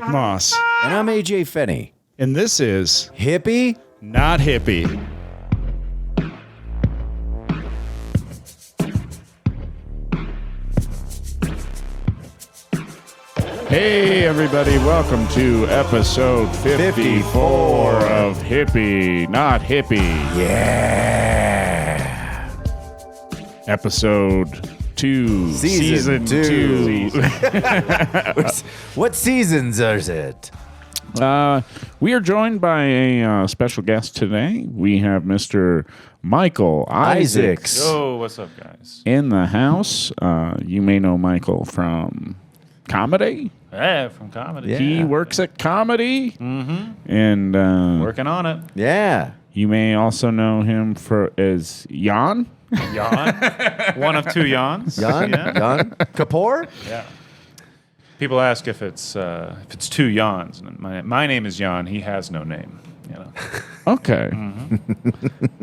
Zach Moss. And I'm AJ Fenney. And this is Hippie Not Hippie. Hey, everybody. Welcome to episode 54 of Hippie Not Hippie. Yeah. Episode 2. Season 2. What seasons is it? We are joined by a special guest today. We have Mr. Michael Isaacs Yo, what's up, guys? in the house. You may know Michael from comedy. Yeah, from comedy. Yeah. He works at comedy. And Working on it. Yeah. you may also know him as Jan. Jan. One of two Jans. Jan? Yeah. Jan? Kapoor? Yeah. People ask if it's two Jans. And my name is Jan. He has no name. You know. Okay.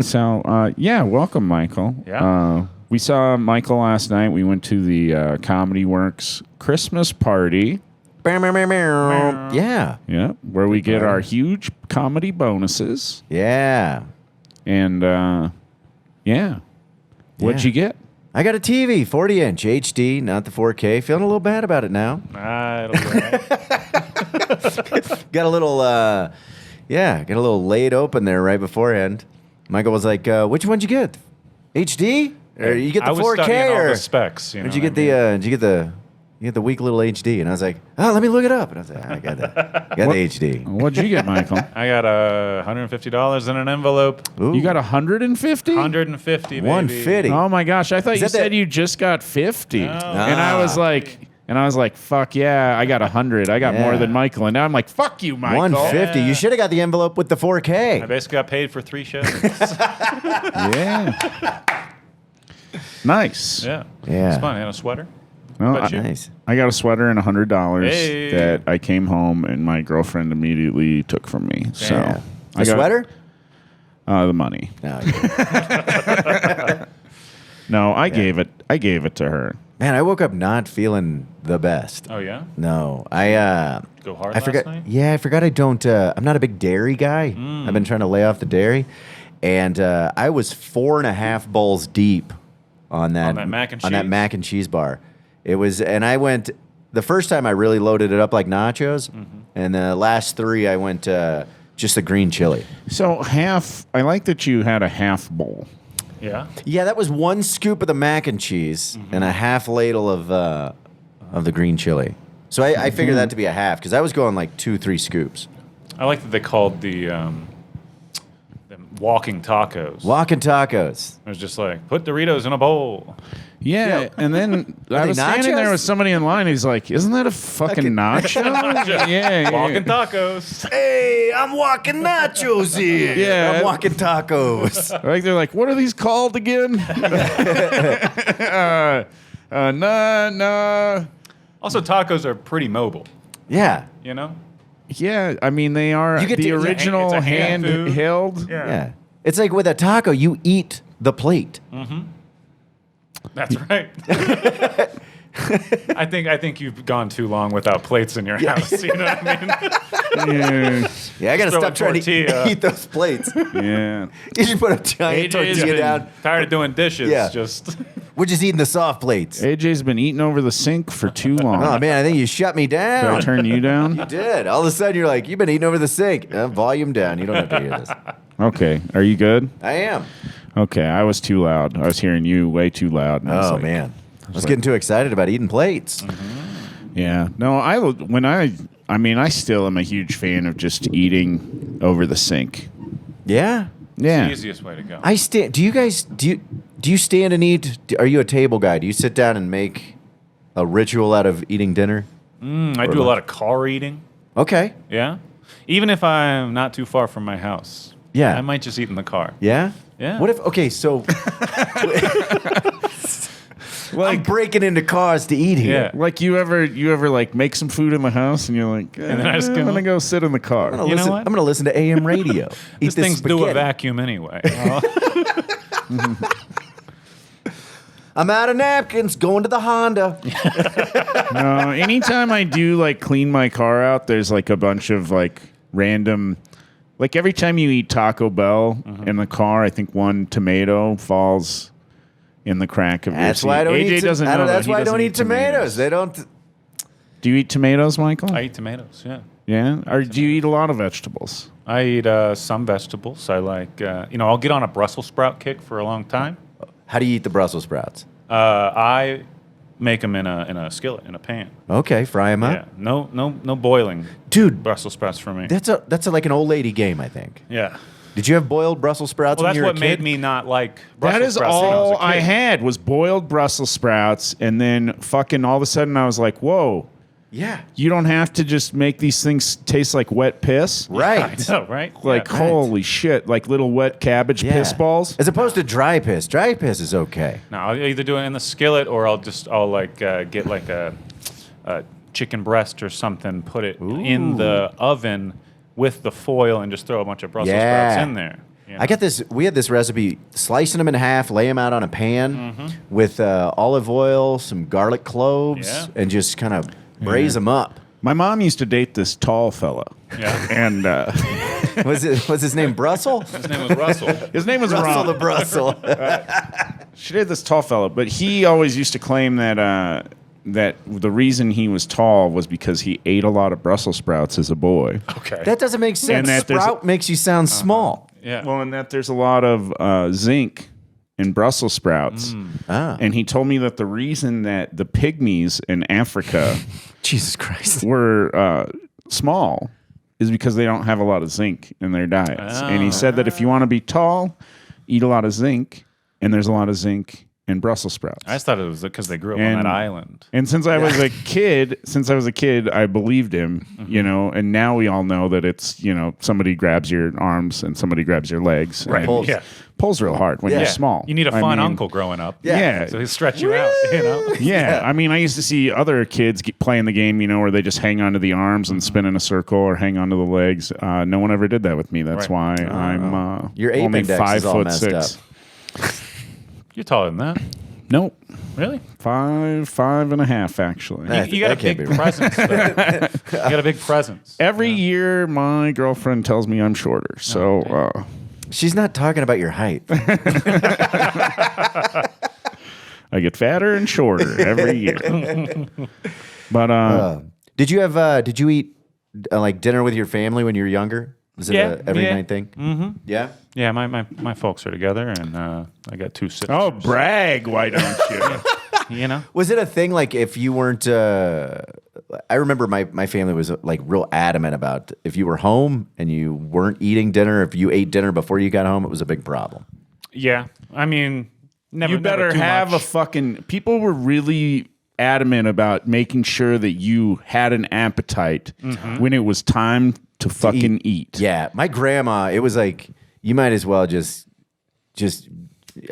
So, yeah, welcome, Michael. Yeah. We saw Michael last night. We went to the Comedy Works Christmas party. Yeah. Yeah, where we get our huge comedy bonuses. Yeah. And, yeah. What'd you get? I got a TV, 40-inch HD, not the 4K. Feeling a little bad about it now. It'll be all right. Got a little, got a little laid open there right beforehand. Michael was like, "Which one did you get? HD? Or you get the I was 4K studying all or the specs. did you get did you get the weak little HD?" And I was like, "Oh, let me look it up." And I was like, "I got that. Got the HD." What'd you get, Michael? I got $150 in an envelope. Ooh. You got 150? 150, baby. 150. Oh my gosh! I thought you that said the- you just got 50, No. and I was like, "Fuck yeah! I got 100. I got more Yeah. than Michael." And now I'm like, "Fuck you, Michael." 150. You should have got the envelope with the I 4K. basically got paid for 3 shows. Yeah. Nice. Yeah. Yeah. It's fun. And a sweater. Well, But you? Nice. I got a sweater and $100 Hey. that I came home and my girlfriend immediately took from me. So Yeah. I A got sweater? the money. No. No, I gave it. I gave it to her. Man, I woke up not feeling the best. Oh, yeah? No, Go hard I forgot. last night? Yeah, I forgot. I don't. I'm not a big dairy guy. I've been trying to lay off the dairy, and I was 4.5 bowls deep on that mac and on that cheese? mac and cheese bar. It was, and I went the first time I really loaded it up like nachos, and the last 3 I went just the green chili. So half. I like that you had a half bowl. Yeah. Yeah, that was 1 scoop of the mac and cheese and a half ladle of the green chili. So I figured that to be a half because I was going like 2-3 scoops. I like that they called the walking tacos. Walking tacos. It was just like, put Doritos in a bowl. Yeah, Yeah. and then I they was standing there nachos? with somebody in line. He's like, "Isn't that a fucking nacho?" yeah, Walking tacos. Hey, I'm walking nachos here. Yeah. I'm walking tacos. Like they're like, "What are these called again?" Nah. Also, tacos are pretty mobile, Yeah. you know? Yeah, I mean they are You get the to- original it's a hand food. handheld. Yeah. It's like with a taco, you eat the plate. That's right. I think you've gone too long without plates in your house. You know what I mean? Yeah, Yeah, I got to throw stop a trying to tortilla. eat those plates. yeah. You should put a giant AJ's tortilla been down. tired of doing dishes. Yeah. Just We're just eating the soft plates. AJ's been eating over the sink for too long. Oh, man, I think you shut me Did I down. turn you down? You did. All of a sudden, you're like, you've been eating over the sink. Volume down. You don't have to hear this. Okay, are you good? I am. Okay, I was too loud. I was hearing you way too loud. and I was Oh, like, man. I was getting too excited about eating plates. Yeah. No, I still am a huge fan of just eating over the sink. Yeah. Yeah. the easiest way to go. I stand. Do you guys do you stand and eat? Are you a table guy? Do you sit down and make a ritual out of eating dinner? I do a lot of car eating. Okay. Yeah. Even if I'm not too far from my house. Yeah. I might just eat in the car. Yeah. Yeah. What if? Okay, so I'm breaking into cars to eat here. Yeah. Like you ever like make some food in the house and you're like, then I just I'm go- gonna go sit in the car. I'm You know listen, what? I'm gonna listen to AM radio. These things do a vacuum anyway. I'm out of napkins. Going to the Honda. No, anytime I do like clean my car out, there's like a bunch of like random. Like every time you eat Taco Bell in the car, I think one tomato falls in the crack of That's your why I don't AJ eat. doesn't know That's that. why I He don't doesn't eat tomatoes. They don't. Do you eat tomatoes, Michael? I eat tomatoes. Yeah. Yeah. Or do you eat a lot of vegetables? I eat some vegetables. I like, I'll get on a Brussels sprout kick for a long time. How do you eat the Brussels sprouts? I make them in a skillet, in a pan. Okay, fry them up. Yeah, no boiling, Dude, Brussels sprouts for me. that's like an old lady game, I think. Yeah. Did you have boiled Brussels sprouts Well, when that's you were what a made kid? me not like Brussels That is sprouts when I was all a I kid. had was boiled Brussels sprouts, and then fucking all of a sudden I was like, "Whoa, Yeah. you don't have to just make these things taste like wet piss." Right. I know, right? Like Yeah. holy shit, like little wet cabbage piss balls. As opposed to dry piss. Dry piss is okay. No, I'll either do it in the skillet or I'll get like a chicken breast or something, put it in the oven with the foil, and just throw a bunch of Brussels sprouts in there. You know? I got this. We had this recipe: slicing them in half, lay them out on a pan with olive oil, some garlic cloves, and just kind of braise them up. My mom used to date this tall fella, Yeah. and Was his name Brussel? His name was Russell. his name was Russell Ron. the Brussel. She did this tall fella, but he always used to claim that that the reason he was tall was because he ate a lot of Brussels sprouts as a boy. Okay. That doesn't make sense. that there's Sprout makes you sound small. Yeah. Well, and that there's a lot of zinc in Brussels sprouts. And he told me that the reason that the pygmies in Africa Jesus Christ. were small is because they don't have a lot of zinc in their diets. And he said that if you want to be tall, eat a lot of zinc, and there's a lot of zinc in Brussels sprouts. I just thought it was because they grew up on that island. And since I was a kid, I believed him, and now we all know that it's, somebody grabs your arms and somebody grabs your legs. Right. And Yeah. pulls real hard when you're small. You need a fun uncle growing up. Yeah. So he stretch you out, Yeah. I mean, I used to see other kids playing the game, where they just hang onto the arms and spin in a circle or hang onto the legs. No one ever did that with me. That's why I'm Your ape only index is all messed 5'6". up. You're taller than that. Nope. Really? 5.5 actually. You got a that can't big be right. presence, though. You got a big presence. Every year, my girlfriend tells me I'm shorter. So She's not talking about your height. I get fatter and shorter every year. But Did you eat like dinner with your family when you were younger? Was it a every night thing? Mm-hmm. Yeah. Yeah, my folks are together, and I got 2 sisters. oh, brag! Why don't you? Was it a thing like if you weren't? I remember my family was like real adamant about if you were home and you weren't eating dinner. If you ate dinner before you got home, it was a big problem. Yeah, I mean, never. You better never too have much. a fucking. People were really adamant about making sure that you had an appetite when it was time to fucking eat. Yeah, my grandma. It was like you might as well just.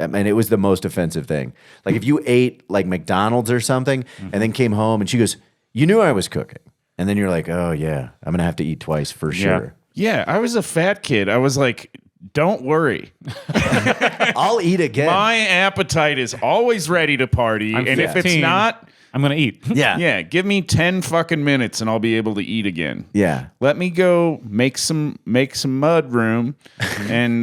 I mean, it was the most offensive thing. Like if you ate like McDonald's or something and then came home and she goes, "You knew I was cooking," and then you're like, "Oh yeah, I'm gonna have to eat twice for sure." Yeah, I was a fat kid. I was like, don't worry. I'll eat again. My appetite is always ready to party. I'm And if it's 15. not, I'm gonna eat. yeah, give me 10 fucking minutes and I'll be able to eat again. Yeah. Let me go make some mud room and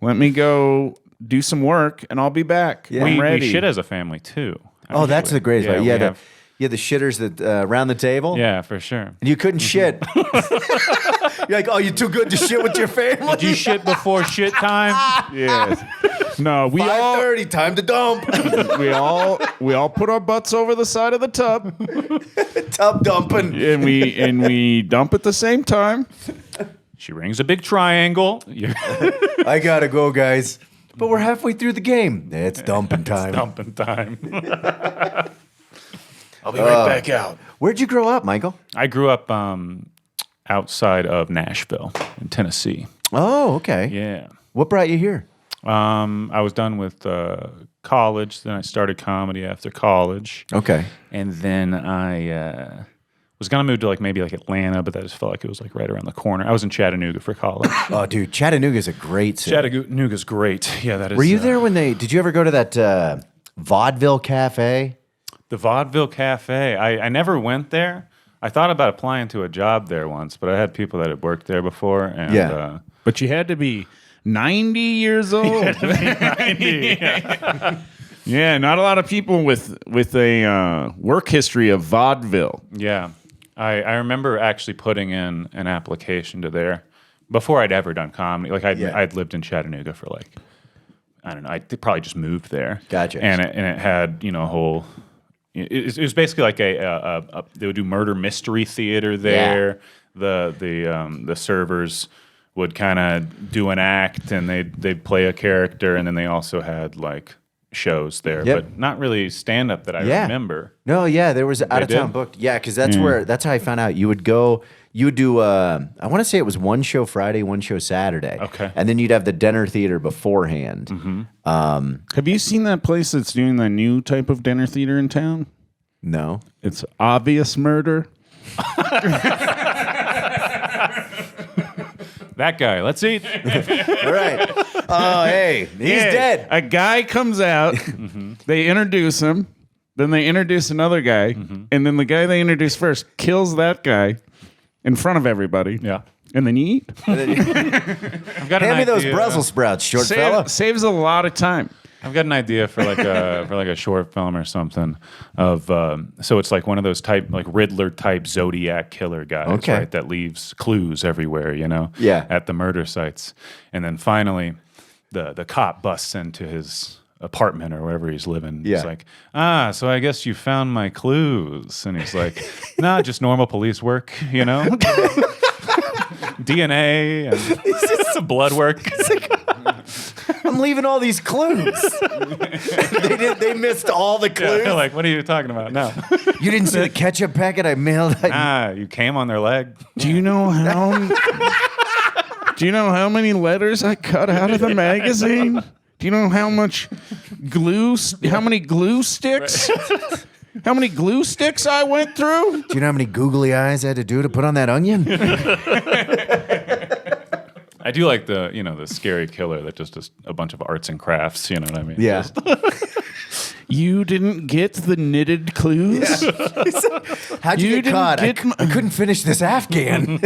let me go do some work and I'll be back. Yeah. I'm We ready. shit as a family too. Oh, that's the greatest part. we You had have- the shitters that around the table. Yeah, for sure. And you couldn't shit. You're like, "Oh, you're too good to shit with your family." Did you shit before shit time? Yes. No, we all 5:30, time to dump. we all put our butts over the side of the tub Tub dumping. and we dump at the same time. She rings a big triangle. You're I gotta go, guys. But we're halfway through the game. It's dumping time. dumping time. I'll be right back out. Where'd you grow up, Michael? I grew up outside of Nashville in Tennessee. Oh, okay. Yeah. What brought you here? I was done with college. Then I started comedy after college. Okay. And then I was gonna move to like maybe like Atlanta, but that just felt like it was like right around the corner. I was in Chattanooga for college. Oh, dude, Chattanooga's a great city. Chattanooga's great. Yeah, that is. Were you there when did you ever go to that Vaudeville Cafe? The Vaudeville Cafe. I never went there. I thought about applying to a job there once, but I had people that had worked there before. And, Yeah. But you had to be 90 years old. 90, Yeah, not a lot of people with a work history of vaudeville. Yeah. I remember actually putting in an application to there before I'd ever done comedy. Like I'd lived in Chattanooga for like, I don't know, I probably just moved there. Gotcha. And it had, a whole, it was basically like they would do murder mystery theater there. Yeah. The servers would kind of do an act and they'd play a character, and then they also had like shows there, but not really stand up that I remember. No, yeah, there was out of town booked. Yeah, because that's how I found out. You would do I want to say it was one show Friday, one show Saturday. Okay. And then you'd have the dinner theater beforehand. Mm-hmm. Have you seen that place that's doing the new type of dinner theater in town? No. It's Obvious Murder. That guy, let's eat. All right. Oh, hey, he's dead. A guy comes out, they introduce him, then they introduce another guy, and then the guy they introduce first kills that guy in front of everybody. Yeah. And then you eat. I've got Hand me those Brussels sprouts, short fella. Saves a lot of time. I've got an idea for like a short film or something of so it's like one of those type like Riddler type Zodiac killer guys, right? That leaves clues everywhere, at the murder sites, and then finally the cop busts into his apartment or wherever he's living. Yeah. He's like, so I guess you found my clues, and he's like, nah, just normal police work, DNA and some blood work. I'm leaving all these clues. They missed all the clues. Yeah, they're like, what are you talking about? No. You didn't see the ketchup packet I mailed? You came on their leg. Do you know how many letters I cut out of the magazine? Do you know how much glue? How many glue sticks? How many glue sticks I went through? Do you know how many googly eyes I had to do to put on that onion? I do like the scary killer that just a bunch of arts and crafts. You know what I mean? Yeah. You didn't get the knitted clues? Yeah. How'd you get caught? I couldn't finish this Afghan.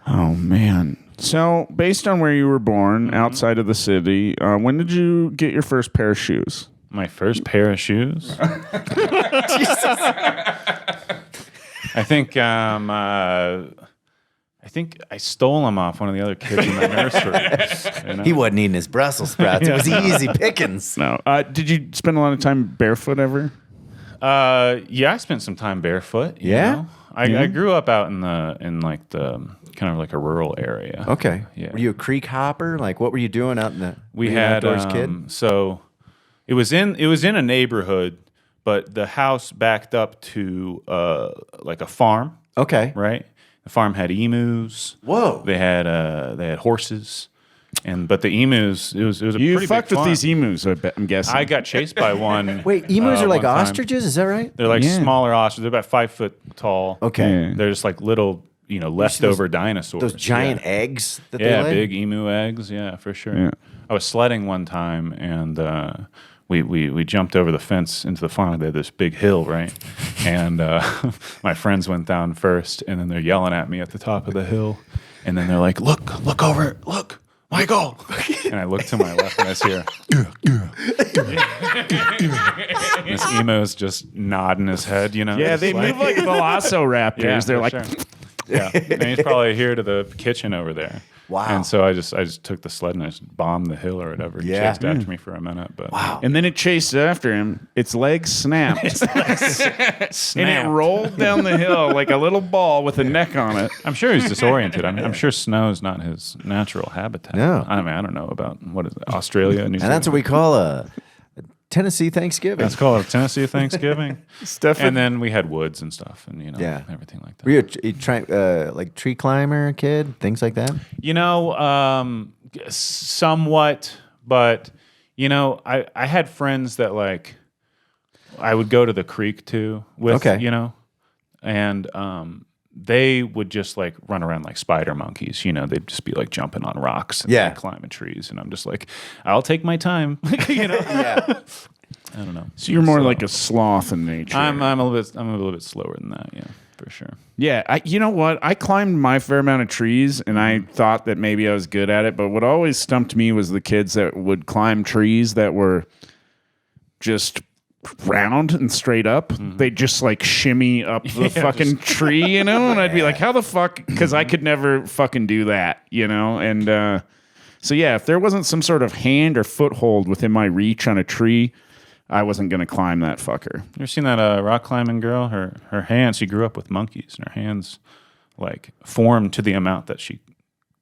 Oh, man. So, based on where you were born, outside of the city, when did you get your first pair of shoes? My first pair of shoes? I think I stole them off one of the other kids in the nursery. He wasn't eating his Brussels sprouts. It was easy pickings. No. Did you spend a lot of time barefoot ever? Yeah, I spent some time barefoot. Yeah? I grew up out in the kind of like a rural area. Okay. Yeah. Were you a creek hopper? Like, what were you doing out in the We had outdoors kid? So it was in a neighborhood, but the house backed up to like a farm. Okay. Right. The farm had emus. Whoa. They had horses, but the emus it was a You pretty fucked big with farm. these emus, I'm guessing. I got chased by one. Wait, emus are like one time. ostriches? Is that right? They're like Yeah. smaller ostriches. They're about 5 foot tall. Okay. Yeah. They're just like little, leftover dinosaurs. Those giant yeah. eggs that Yeah, they lay? big emu eggs. Yeah, for sure. Yeah. I was sledding one time, and we jumped over the fence into the farm. They had this big hill, right? And my friends went down first, and then they're yelling at me at the top of the hill. And then they're like, look over, look, Michael. And I look to my left, and I see her. This emu's just nodding his head, Yeah, they move like velociraptors. Yeah, They're for like, sure. Yeah, and he's probably here to the kitchen over there. Wow. And so I just took the sled and I just bombed the hill or whatever. He Yeah. chased after me for a minute, but Wow. and then it chased after him. Its legs snapped. And it rolled down the hill like a little ball with a neck on it. I'm sure he's disoriented. I'm sure snow's not his natural habitat. No. I mean, I don't know about what is it, Australia, New Zealand. And that's what we call a Tennessee Thanksgiving. That's called a Tennessee Thanksgiving. Stuff And then we had woods and stuff, and Yeah. everything like that. Were you like tree climber kid? Things like that? Somewhat, but I had friends that like I would go to the creek too with, Okay. and they would just like run around like spider monkeys. You know, they'd just be like jumping on rocks and like, climbing trees, and I'm just like, I'll take my time. You know, Yeah. I don't know. So you're more like a sloth in nature. I'm a little bit slower than that. Yeah, for sure. Yeah, you know what? I climbed my fair amount of trees, and I thought that maybe I was good at it. But what always stumped me was the kids that would climb trees that were just round and straight up. They just like shimmy up the fucking tree, you know? And I'd be like, how the fuck? Because I could never fucking do that, you know? And so, yeah, if there wasn't some sort of hand or foothold within my reach on a tree, I wasn't going to climb that fucker. You ever seen that rock climbing girl? Her hands, she grew up with monkeys, and her hands like formed to the amount that she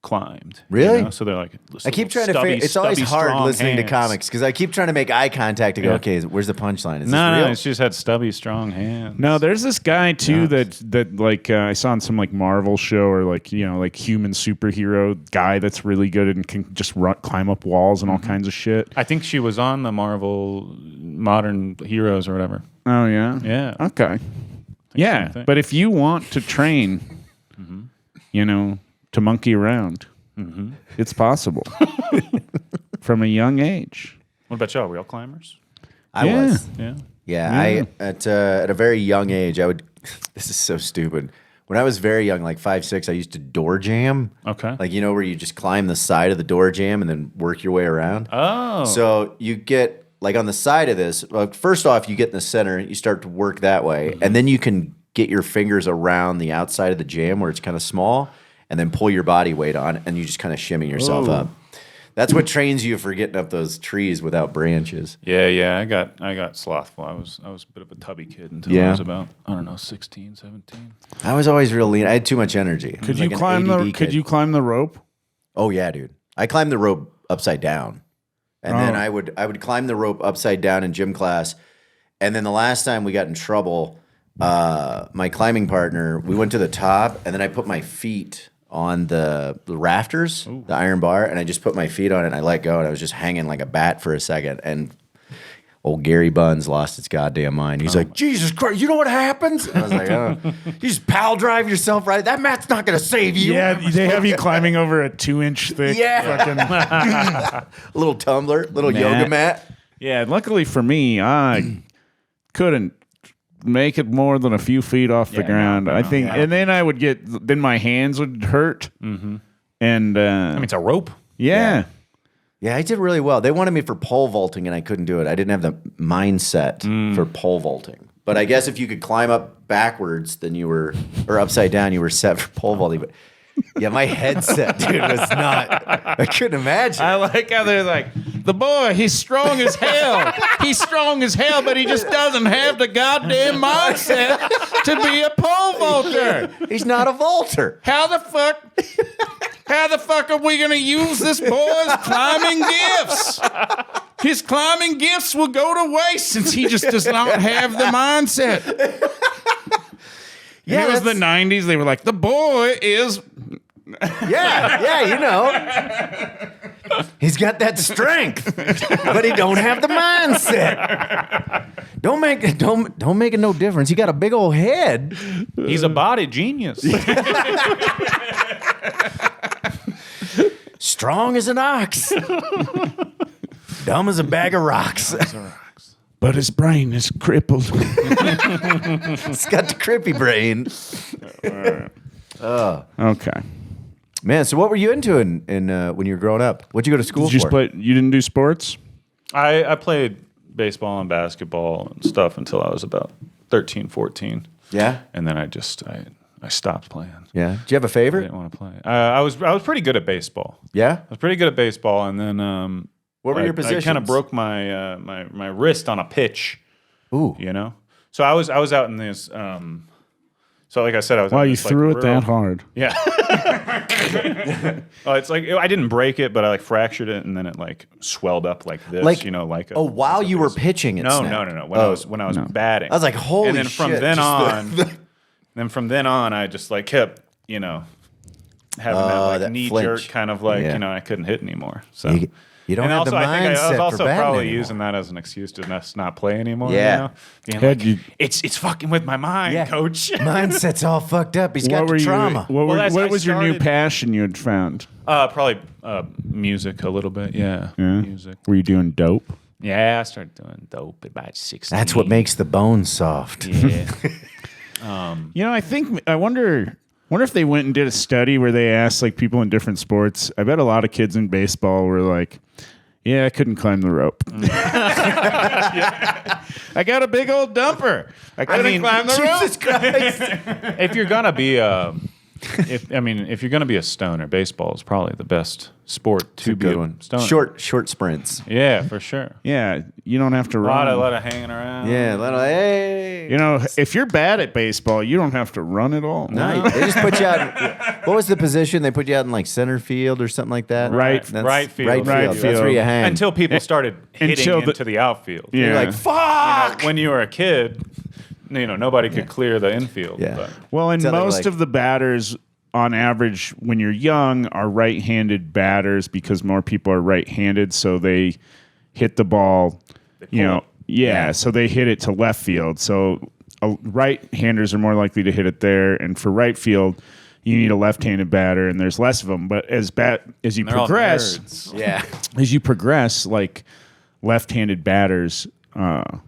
climbed. Really? You know? So they're like, I keep trying to figure. It's always hard listening to comics because I keep trying to make eye contact to go, okay, where's the punchline? Is this real? No, she just had stubby, strong hands. No, there's this guy too that like I saw in some like Marvel show or like, you know, like human superhero guy that's really good and can just climb up walls and all kinds of shit. I think she was on the Marvel Modern Heroes or whatever. Oh yeah, Yeah. okay, yeah. But if you want to train, you know, to monkey around, it's possible from a young age. What about y'all? Were y'all climbers? I was. Yeah. Yeah, I at a very young age, I would. This is so stupid. When I was very young, like 5, 6, I used to door jam. Okay. Like, you know, where you just climb the side of the door jam and then work your way around. Oh. So you get like on the side of this. First off, you get in the center. You start to work that way, and then you can get your fingers around the outside of the jam where it's kind of small, and then pull your body weight on, and you just kind of shimmy yourself up. That's what trains you for getting up those trees without branches. Yeah. I got slothful. I was a bit of a tubby kid until I was about, I don't know, 16, 17. I was always real lean. I had too much energy. Could you climb the rope? Oh yeah, dude. I climbed the rope upside down. And then I would climb the rope upside down in gym class. And then the last time we got in trouble, my climbing partner, we went to the top, and then I put my feet on the rafters, the iron bar, and I just put my feet on it, and I let go, and I was just hanging like a bat for a second. And old Gary Buns lost his goddamn mind. He's like, Jesus Christ, you know what happens? And I was like, oh, you just pal drive yourself right. That mat's not going to save you. Yeah, they have you climbing over a 2-inch thick fucking little tumbler, little yoga mat. Yeah, luckily for me, I couldn't make it more than a few feet off the ground. I think, and then I would then my hands would hurt. And I mean, it's a rope. Yeah, I did really well. They wanted me for pole vaulting, and I couldn't do it. I didn't have the mindset for pole vaulting. But I guess if you could climb up backwards, then you were, or upside down, you were set for pole vaulting. But yeah, my headset, dude, was not. I couldn't imagine. I like how they're like, the boy, he's strong as hell. He's strong as hell, but he just doesn't have the goddamn mindset to be a pole vaulter. He's not a vaulter. How the fuck are we going to use this boy's climbing gifts? His climbing gifts will go to waste since he just does not have the mindset. Yeah, it was the 90s. They were like, the boy is... Yeah, you know. He's got that strength, but he don't have the mindset. Don't make it no difference. He got a big old head. He's a body genius. Strong as an ox. Dumb as a bag of rocks. But his brain is crippled. He's got the crippy brain. Okay. Man, so what were you into in when you were growing up? What'd you go to school for? You didn't do sports? I played baseball and basketball and stuff until I was about 13, 14. Yeah? And then I stopped playing. Yeah. Do you have a I favorite? didn't want to play. I was pretty good at baseball. Yeah? I was pretty good at baseball, and then what were your positions? I kind of broke my my wrist on a pitch. Ooh. You know? So I was out in this so like I said, I was. Wow, you this, threw like, it that hard. Yeah. It's like I didn't break it, but I like fractured it, and then it like swelled up like this. Like, you know, like while you were pitching it. No. When I was batting. I was like, holy shit. And then from then on, I just like kept, you know, having that like that knee flinch. jerk kind of like Yeah. I couldn't hit anymore. So You don't and have also, the I think I was mindset also for batting probably anymore. using that as an excuse to not play anymore. Yeah. You know? Being Had like, you- it's fucking with my mind, coach. Mindset's all fucked up. He's got What were trauma. you? What I was your new started- passion you had found? Probably music a little bit. Yeah. Yeah? Music. Were you doing dope? Yeah, I started doing dope at about 16. That's what makes the bones soft. Yeah. I wonder if they went and did a study where they asked like people in different sports. I bet a lot of kids in baseball were like, "Yeah, I couldn't climb the rope. I got a big old dumper. I couldn't climb the rope." Jesus Christ. If you're gonna be if you're gonna be a stoner, baseball is probably the best sport to be Good a one. stoner. Short sprints. Yeah, for sure. Yeah, you don't have to A run. lot of hanging around. Yeah, hey. You know, if you're bad at baseball, you don't have to run at all. No, they just put you out. What was the position? They put you out in like center field or something like that? Right. That's- Right field. Right field. Right That's field. where you hang. Until people started hitting Until the- into the outfield. Yeah. You're like, fuck. When you were a kid, nobody could clear the infield. Yeah. But Well, and So they're most like- of the batters, on average, when you're young, are right-handed batters because more people are right-handed, so they hit the ball. pull it. Yeah, so they hit it to left field. So right-handers are more likely to hit it there, and for right field, you need a left-handed batter, and there's less of them. But as you they're all progress, nerds. Yeah. like left-handed batters are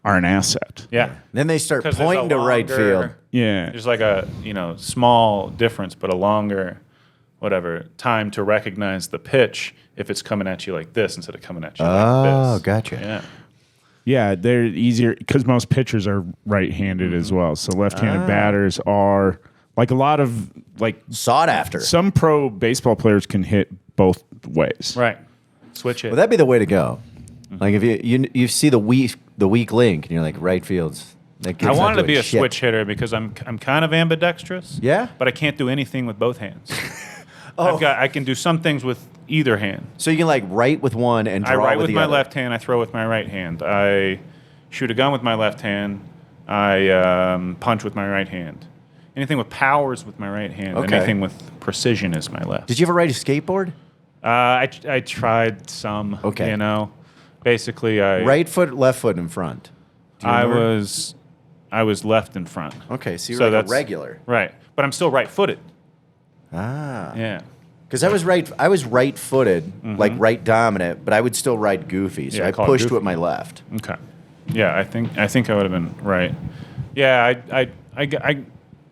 an asset. Yeah. Then they start 'Cause there's pointing a to right longer- field. Yeah, There's like a small difference, but a longer time to recognize the pitch if it's coming at you like this instead of coming at you like Oh, this. gotcha. Yeah. Yeah, they're easier because most pitchers are right-handed as well. So left-handed batters are like a lot of like Sought after. some pro baseball players can hit both ways. Right. Switch it. Well, that'd be the way to go. Like if you see the weak link and you're like right fields. That I gets wanted to up be a shit. switch hitter because I'm kind of ambidextrous. Yeah? But I can't do anything with both hands. I can do some things with either hand. So you can like write with one and draw I write with with the my other. left hand. I throw with my right hand. I shoot a gun with my left hand. I punch with my right hand. Anything with power is with my right hand. Okay. Anything with precision is my left. Did you ever ride a skateboard? I tried some. Okay. Basically, Right foot, left foot in front. Do you I remember? was left in front. Okay, so you're So like a that's- regular. Right, but I'm still right-footed. Ah. Yeah. Because I was right-footed, like right dominant, but I would still ride goofy. So Yeah, I call it pushed goofy. with my left. Okay. Yeah, I think I would have been right. Yeah, I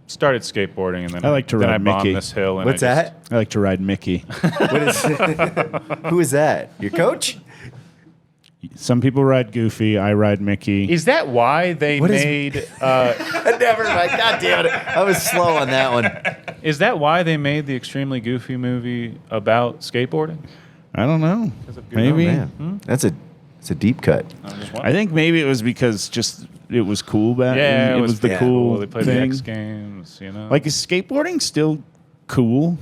started skateboarding and then I like to then ride I bombed Mickey. this hill. And What's I just- that? I like to ride Mickey. What is? Who is that? Your coach? Some people ride Goofy. I ride Mickey. Is that why they What is- made? Never mind. God damn it! I was slow on that one. Is that why they made the Extremely Goofy movie about skateboarding? I don't know. Because of Goofy? Maybe. Man, it's a deep cut. I'm just I wondering. think maybe it was because just it was cool back. Yeah, it was the yeah, cool They played thing. the X Games. Like, is skateboarding still cool?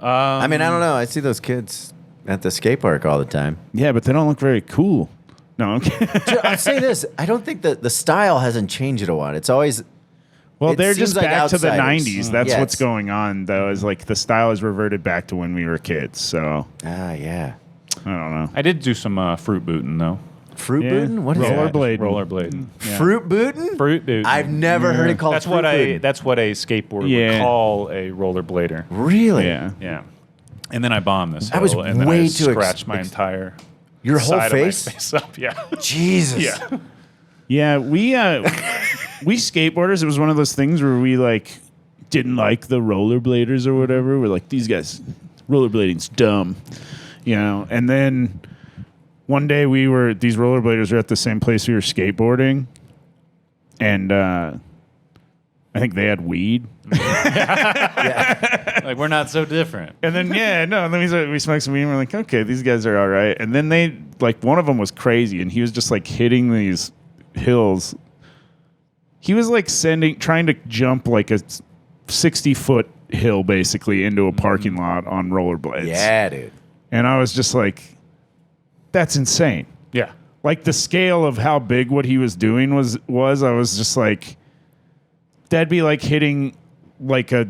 I mean, I don't know. I see those kids at the skate park all the time. Yeah, but they don't look very cool. No, I'm kidding. I'll say this: I don't think that the style hasn't changed a lot. It's always Well, It they're seems just like back to the outsiders. 90s. That's Yeah, what's it's- going on, though, is like the style has reverted back to when we were kids. So, yeah. I don't know. I did do some fruit booting though. Fruit Yeah. booting? What is that? Rollerblading. Rollerblading. Yeah. Fruit booting? Fruit booting. I've never heard it called That's fruit what booting. that's what a skateboarder Yeah. would call a rollerblader. Really? Yeah. Yeah. And then I bombed this. That was hill, and then way I too scratched my entire Your whole side of my face? face up. Yeah. Jesus. Yeah. Yeah, we skateboarders, it was one of those things where we like didn't like the rollerbladers or whatever. We're like, these guys, rollerblading's dumb, And then one day these rollerbladers were at the same place we were skateboarding, and I think they had weed. Like we're not so different. And then and then we smoked some weed and we're like, okay, these guys are all right. And then they one of them was crazy and he was just like hitting these hills. He was like trying to jump like a 60-foot hill basically into a parking lot on rollerblades. Yeah, dude. And I was just like, that's insane. Yeah. Like the scale of how big what he was doing was I was just like, that'd be like hitting like a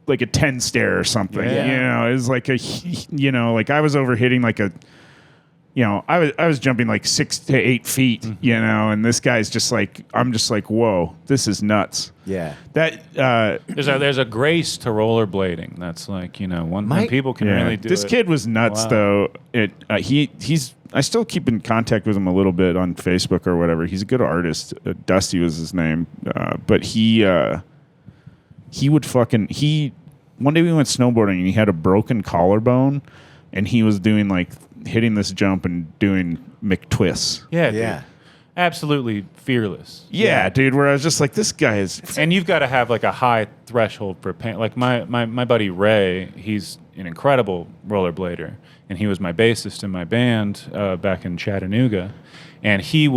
like a 10 stair or something. Yeah. You know, it was like like I was overhitting like a, I was jumping like 6 to 8 feet, and this guy's just like, I'm just like, whoa, this is nuts. Yeah. That There's a grace to rollerblading. That's like, when people can really do this it. kid was nuts Wow. though. He's I still keep in contact with him a little bit on Facebook or whatever. He's a good artist. Dusty was his name, but he would one day we went snowboarding and he had a broken collarbone, and he was doing like hitting this jump and doing McTwists. Yeah, Yeah. dude. Absolutely fearless. Yeah, dude. Where I was just like, this guy is. And you've got to have like a high threshold for pain. Like my buddy Ray, he's an incredible rollerblader, and he was my bassist in my band back in Chattanooga. And he'd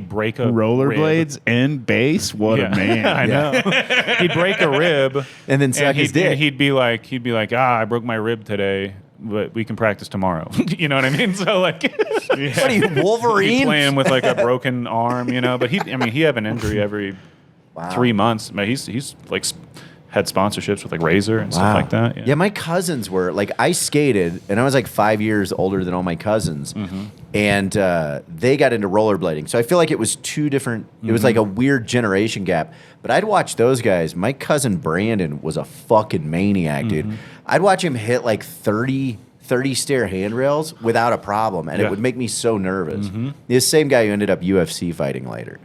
break a Rollerblades rib. and bass. What a man! I know. He'd break a rib, And then suck his dick. He'd be like, I broke my rib today, but we can practice tomorrow. You know what I mean? So like, What are you, he'd Wolverine? playing with like a broken arm, But he have an injury every 3 months. I mean, he's like had sponsorships with like Razor and stuff like that. Yeah, my cousins were like, I skated, and I was like 5 years older than all my cousins, and they got into rollerblading. So I feel like it was two different. It was like a weird generation gap. But I'd watch those guys. My cousin Brandon was a fucking maniac, dude. I'd watch him hit like 30 stair handrails without a problem, and it would make me so nervous. The same guy who ended up UFC fighting later.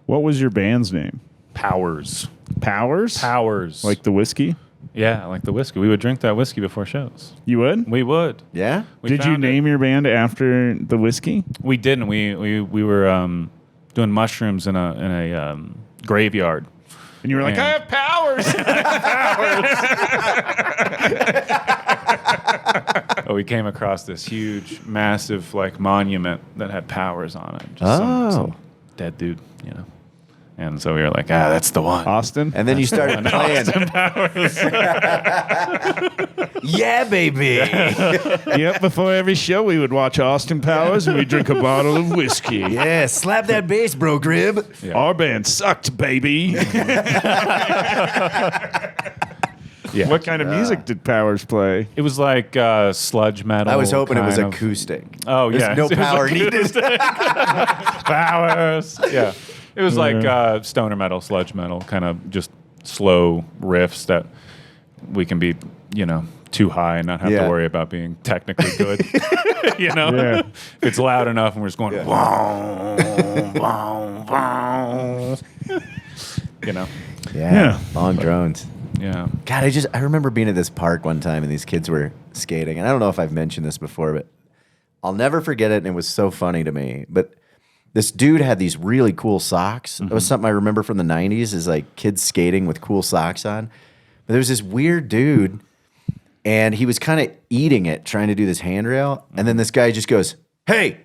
What was your band's name? Powers. Powers. Like the whiskey. Yeah, like the whiskey. We would drink that whiskey before shows. You would? We would. Yeah? We Did you found it. name your band after the whiskey? We didn't. We were doing mushrooms in a graveyard. And you were like, And- I have powers. We came across this huge, massive like monument that had Powers on it. Just some dead dude, And so we were like, that's the one. Austin? And then you started playing. Yeah, baby. Yep, before every show we would watch Austin Powers and we'd drink a bottle of whiskey. Yeah, slap that bass, bro, Grib. Yeah. Our band sucked, baby. Yeah. What kind of music did Powers play? It was like sludge metal. I was hoping it was kind of- acoustic. Oh, There's yeah. no It was power needed. Powers. Yeah. It was like stoner metal, sludge metal, kind of just slow riffs that we can be, too high and not have to worry about being technically good. Yeah. If it's loud enough and we're just going, Yeah. Long drones. Yeah. God, I remember being at this park one time and these kids were skating. And I don't know if I've mentioned this before, but I'll never forget it. And it was so funny to me. But this dude had these really cool socks. It was something I remember from the 90s, is like kids skating with cool socks on. But there was this weird dude, and he was kind of eating it, trying to do this handrail. And then this guy just goes, "Hey,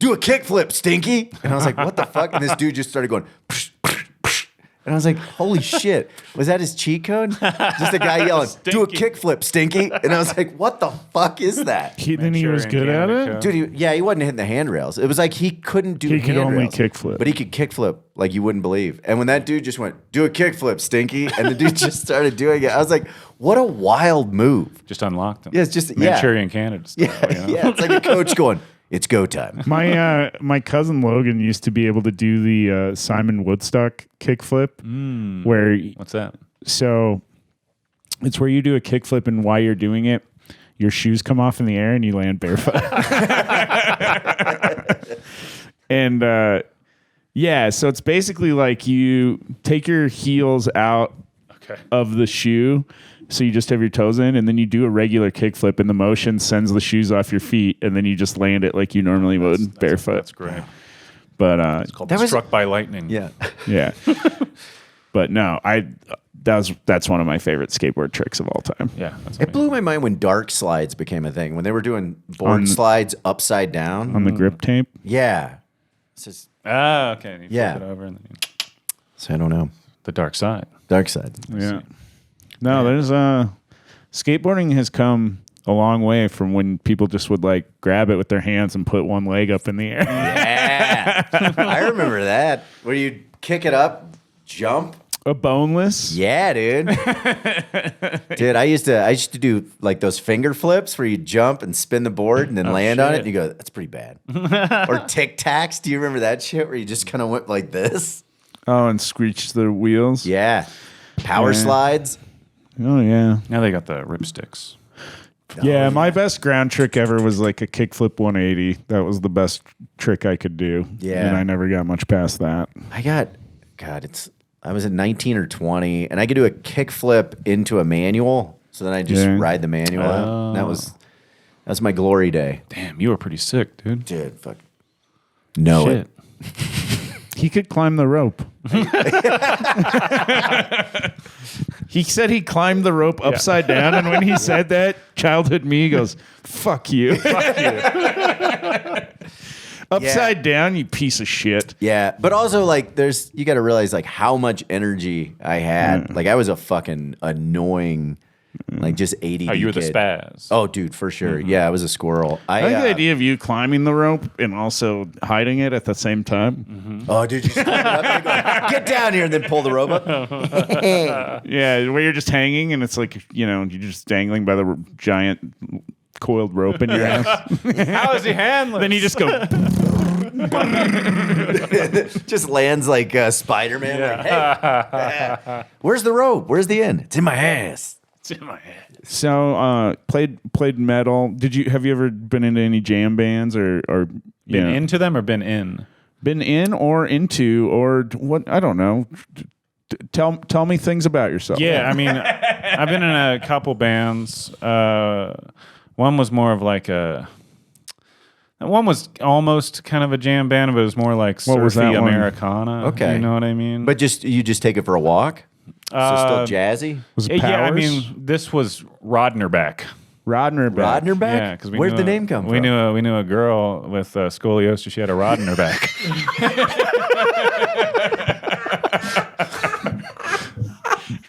do a kickflip, Stinky." And I was like, what the fuck? And this dude just started going, psh, psh, psh. And I was like, holy shit. Was that his cheat code? Just a guy yelling, "Do a kickflip, Stinky." And I was like, what the fuck is that? Then he was good at it? Dude, he wasn't hitting the handrails. It was like he couldn't do He could only handrails, kickflip. But he could kickflip like you wouldn't believe. And when that dude just went, "Do a kickflip, Stinky," and the dude just started doing it, I was like, what a wild move. Just unlocked them. Yeah, it's just, Manchurian Candidate style, Yeah, it's like a coach going, "It's go time." My cousin Logan used to be able to do the Simon Woodstock kickflip, where What's that? so it's where you do a kickflip, and while you're doing it, your shoes come off in the air and you land barefoot. And so it's basically like you take your heels out of the shoe, so you just have your toes in, and then you do a regular kickflip, and the motion sends the shoes off your feet, and then you just land it like you normally would barefoot. That's great. But It's called Struck by Lightning. Yeah. yeah. But no, that's one of my favorite skateboard tricks of all time. Yeah. That's It blew my mind when dark slides became a thing. When they were doing board slides upside down. On the grip tape. Yeah. It's just, okay. And you Yeah. flip it over and then so I don't know. the dark side. Dark side. Yeah. No, there's skateboarding has come a long way from when people just would like grab it with their hands and put one leg up in the air. Yeah. I remember that. Where you kick it up, jump. A boneless? Yeah, dude. Dude, I used to do like those finger flips where you jump and spin the board and then land on it and you go, that's pretty bad. Or tic tacs. Do you remember that shit where you just kind of went like this? Oh, and screeched the wheels? Yeah. Power slides. Oh, yeah. Now they got the ripsticks. Yeah, my best ground trick ever was like a kickflip 180. That was the best trick I could do. Yeah. And I never got much past that. I was at 19 or 20 and I could do a kickflip into a manual. So then I just ride the manual out. That was my glory day. Damn, you were pretty sick, dude. Dude, fuck. Know Shit. it. He could climb the rope. He said he climbed the rope upside down, and when he said that, childhood me goes, "Fuck you, fuck you." Upside down, you piece of shit. Yeah, but also like you got to realize like how much energy I had. Like I was a fucking annoying, like just ADD. Oh, you were the kid. spaz. Oh, dude, for sure. Yeah, I was a squirrel. I think the idea of you climbing the rope and also hiding it at the same time. Oh, dude, you just climb up and go, get down here and then pull the rope up. Yeah, where you're just hanging and it's like, you're just dangling by the giant coiled rope in your ass. How is he handling? Then you just go. Just lands like Spider-Man. Like, hey, where's the rope? Where's the end? It's in my ass. It's in my head. So played metal. Have you ever been into any jam bands or Been into them or been in? Been in or into or what? I don't know. Tell me things about yourself. Yeah, I mean, I've been in a couple bands. One was more of like one was almost kind of a jam band, but it was more like What was surfy that one? Americana. Okay. You know what I mean? But you just take it for a walk? So still jazzy? Was it Powers? yeah, I mean, this was Rodnerback. Rodnerback. Rodnerback? Yeah, because Where'd the name come from? We knew a girl with scoliosis. She had a rod in her back.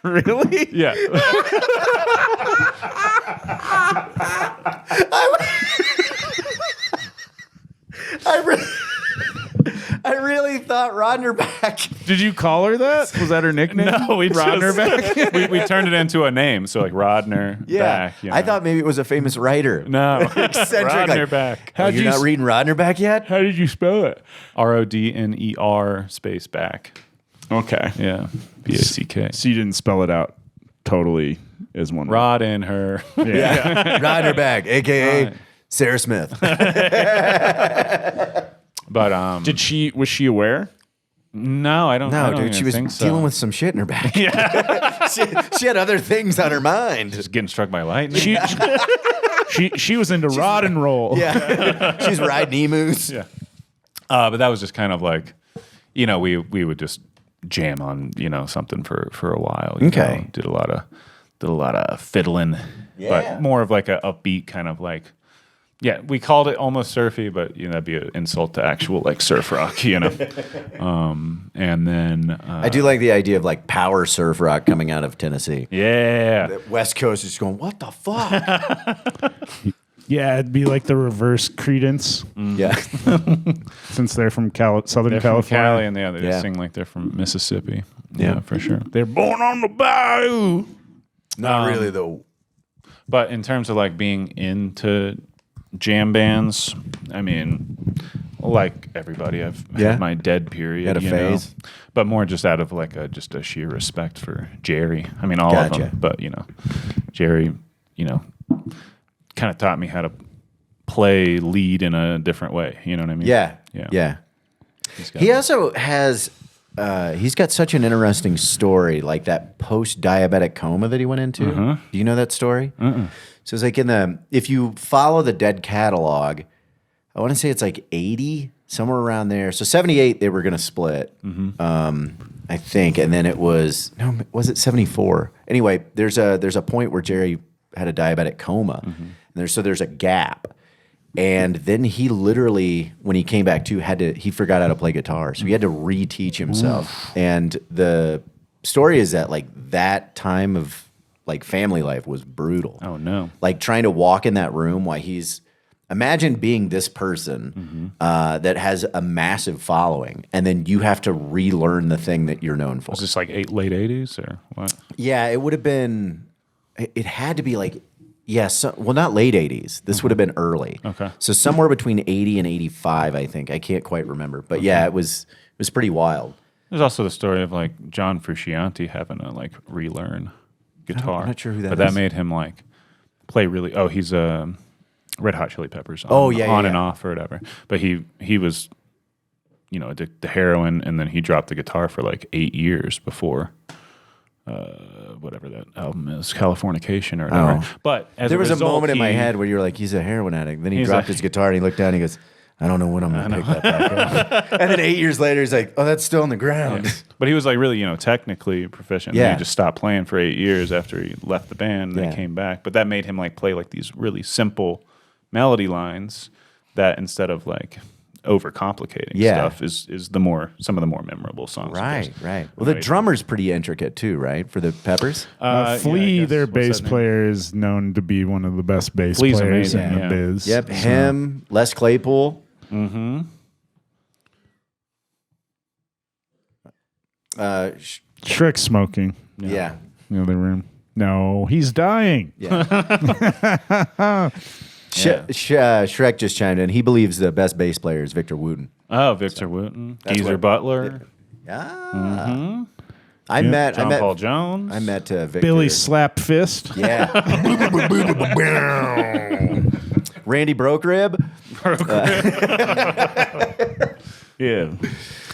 Really? Yeah. I really thought Rodnerback. Did you call her that? Was that her nickname? No, we Rodnerback. we turned it into a name, so like Rodner. Yeah, back, you know. I thought maybe it was a famous writer. No, Eccentric, Rodner like, back. Oh, you're not reading Rodnerback yet? How did you spell it? RODNER space back. Okay. Yeah, BACK. So you didn't spell it out totally as one. Rod in her. Yeah, Rodnerback, aka Right. Sarah Smith. But Was she aware? no, I don't. No, I don't dude, even she was think so. dealing with some shit in her back. Yeah, she had other things on her mind. just getting struck by lightning. She was into rod and roll. Yeah, she's riding emus. Yeah. But that was just kind of like, we would just jam on, something for a while. you Okay. know. Did a lot of fiddling, Yeah. but more of like a upbeat kind of like. Yeah, we called it almost surfy, but that'd be an insult to actual like surf rock, And then I do like the idea of like power surf rock coming out of Tennessee. yeah, The West Coast is just going, what the fuck? Yeah, it'd be like the reverse Credence Yeah. since they're from Southern they're from California. Cali, and they Yeah. just sing like they're from Mississippi. Yeah. Yeah, for sure. They're born on the bayou. Not really, though. But in terms of like being into jam bands, I mean, like everybody, I've Yeah. had my dead period. Had a phase. But more just out of like just a sheer respect for Jerry. I mean, all of Gotcha. them. But Jerry, kind of taught me how to play lead in a different way. You know what I mean? Yeah. Yeah. Yeah. He's got He also has, he's got such an interesting story, like that post-diabetic coma that he went into. Do you know that story? So it's like if you follow the Dead catalog, I want to say it's like 80, somewhere around there. So 78, they were going to split, I think. And then was it 74? Anyway, there's a point where Jerry had a diabetic coma. And there's a gap. And then he literally, when he came back to, he forgot how to play guitar. So he had to reteach himself. And the story is that like that time of like family life was brutal. Oh, no. Like trying to walk in that room while he's imagine being this person that has a massive following, and then you have to relearn the thing that you're known for. Was this like late 80s or what? Yeah, it would have been. It had to be like, well, not late 80s. This would have been early. Okay. So somewhere between 80 and 85, I think. I can't quite remember, but yeah, it was pretty wild. There's also the story of like John Frusciante having to like relearn guitar. I'm not sure who that but is. that made him like play really. Oh, he's Red Hot Chili Peppers. Oh, on and off or whatever. But he was, addicted to heroin, and then he dropped the guitar for like 8 years before. Whatever that album is, Californication or whatever. But as there was result, a moment in my head where you were like, he's a heroin addict. Then he dropped his guitar and he looked down and he goes, I don't know when I'm going to pick that back up. And then 8 years later, he's like, oh, that's still on the ground. Yeah. But he was like really, technically proficient. Yeah. And he just stopped playing for 8 years after he left the band and then Yeah. came back. But that made him like play like these really simple melody lines that instead of like overcomplicating stuff is some of the more memorable songs. Right. Well, the drummer's pretty intricate too, right? For the Peppers. Flea, I their guess. What's bass that name? player, is known to be one of the best bass Flea's players amazing, in the yeah. biz. Yep. So- Him, Les Claypool. Mm-hmm. Shrek's smoking Yeah. in the other room. No, he's dying. Yeah. Shrek just chimed in. He believes the best bass player is Victor Wooten. Oh, Victor Wooten, That's Geezer what- Butler, Ah. I met John Paul Jones. I met Victor. Billy Slap Fist. Yeah. Randy Brokerib. Yeah.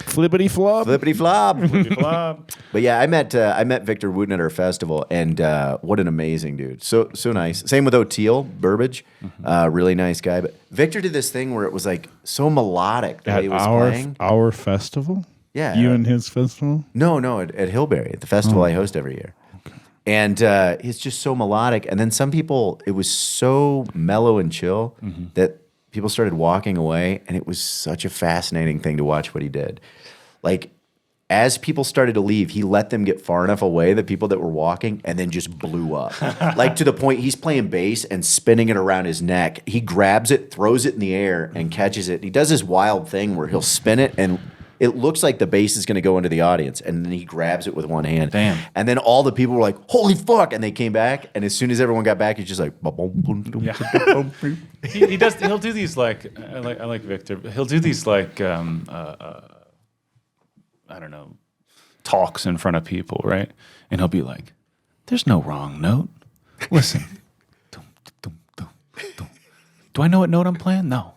Flippity flop. Flippity flop. Flop. But yeah, I met Victor Wooten at our festival, and what an amazing dude. So nice. Same with O'Teal Burbage, really nice guy. But Victor did this thing where it was like so melodic the way At he was playing. our festival? Yeah. You and his festival? No, at Hillberry, at the festival I host every year. Okay. And it's just so melodic. And then some people, it was so mellow and chill that people started walking away, and it was such a fascinating thing to watch what he did. Like, as people started to leave, he let them get far enough away, the people that were walking, and then just blew up. Like, to the point he's playing bass and spinning it around his neck. He grabs it, throws it in the air, and catches it. He does this wild thing where he'll spin it, and it looks like the bass is going to go into the audience, and then he grabs it with one hand. Damn. And then all the people were like, holy fuck, and they came back, and as soon as everyone got back, he's just like, he does. He'll do these like I like Victor. He'll do these like I don't know, talks in front of people, right? And he'll be like, "There's no wrong note. Listen, dum, dum, dum, dum. Do I know what note I'm playing? No.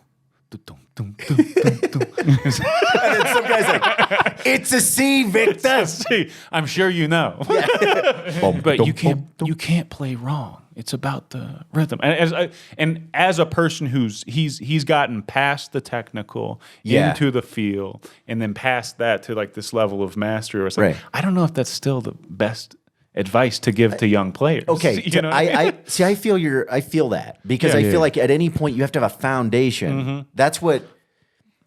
Dum, dum, dum, dum, dum. And then some guy's like, it's a C, Victor. See, I'm sure you know, but you can't play wrong. It's about the rhythm. And as a person he's gotten past the technical into the feel, and then past that to like this level of mastery. Or it's like, Right. I don't know if that's still the best advice to give to young players. Okay, you know what I mean? I feel that because I feel like at any point you have to have a foundation. That's what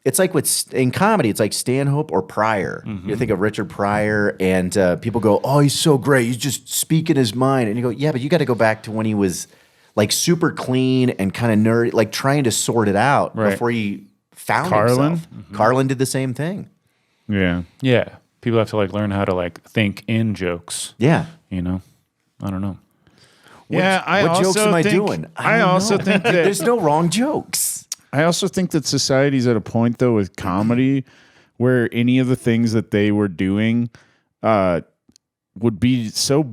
it's like in comedy. It's like Stanhope or Pryor. You think of Richard Pryor, and people go, "Oh, he's so great. He's just speaking his mind." And you go, "Yeah, but you got to go back to when he was like super clean and kind of nerdy, like trying to sort it out before he found Carlin? himself." Carlin did the same thing. Yeah. Yeah, people have to like learn how to like think in jokes. Yeah. You know, I don't know. Yeah, What jokes am I doing? I don't also know. think that There's no wrong jokes. I also think that society's at a point though with comedy where any of the things that they were doing would be so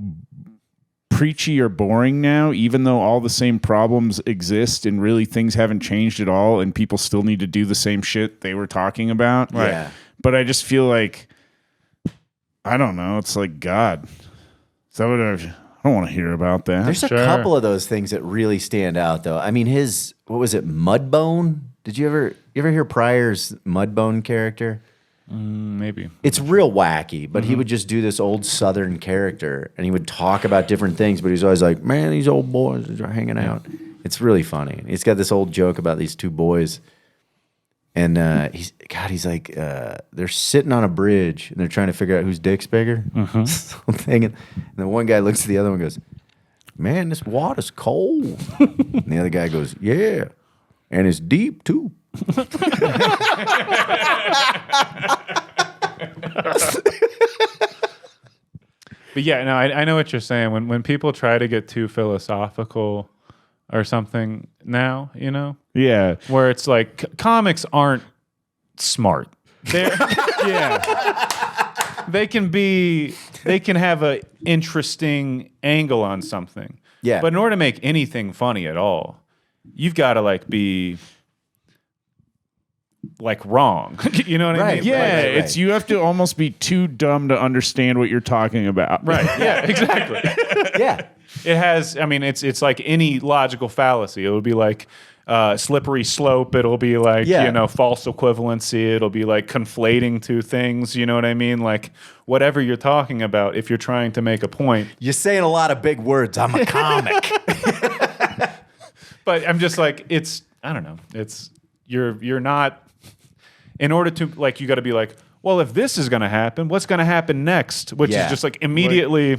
preachy or boring now, even though all the same problems exist and really things haven't changed at all, and people still need to do the same shit they were talking about. Right. Yeah. But I just feel like, I don't know. It's like, God, is that what I don't want to hear about that. There's a couple of those things that really stand out, though. I mean, what was it, Mudbone? Did you ever hear Pryor's Mudbone character? Maybe. It's real wacky, but he would just do this old Southern character, and he would talk about different things, but he's always like, man, these old boys are hanging out. It's really funny. He's got this old joke about these two boys, and he's like, they're sitting on a bridge, and they're trying to figure out whose dick's bigger. Something, and then one guy looks at the other one and goes, man, this water's cold. And the other guy goes, yeah, And it's deep, too. But yeah, no, I know what you're saying. When people try to get too philosophical or something now, you know, Yeah. where it's like comics aren't smart. They're Yeah. they can have a interesting angle on something. Yeah. But in order to make anything funny at all, you've got to like be like wrong. You know what I Right, mean? Yeah, right. it's you have to almost be too dumb to understand what you're talking about. Right. Yeah, exactly. Yeah. It has, I mean, it's like any logical fallacy. It would be like slippery slope. It'll be like, Yeah. you know, false equivalency. It'll be like conflating two things. You know what I mean? Like whatever you're talking about, if you're trying to make a point. You're saying a lot of big words. I'm a comic. But I'm just like, I don't know. You're not, in order to, like, you got to be like, well, if this is going to happen, what's going to happen next? Which Yeah. is just like immediately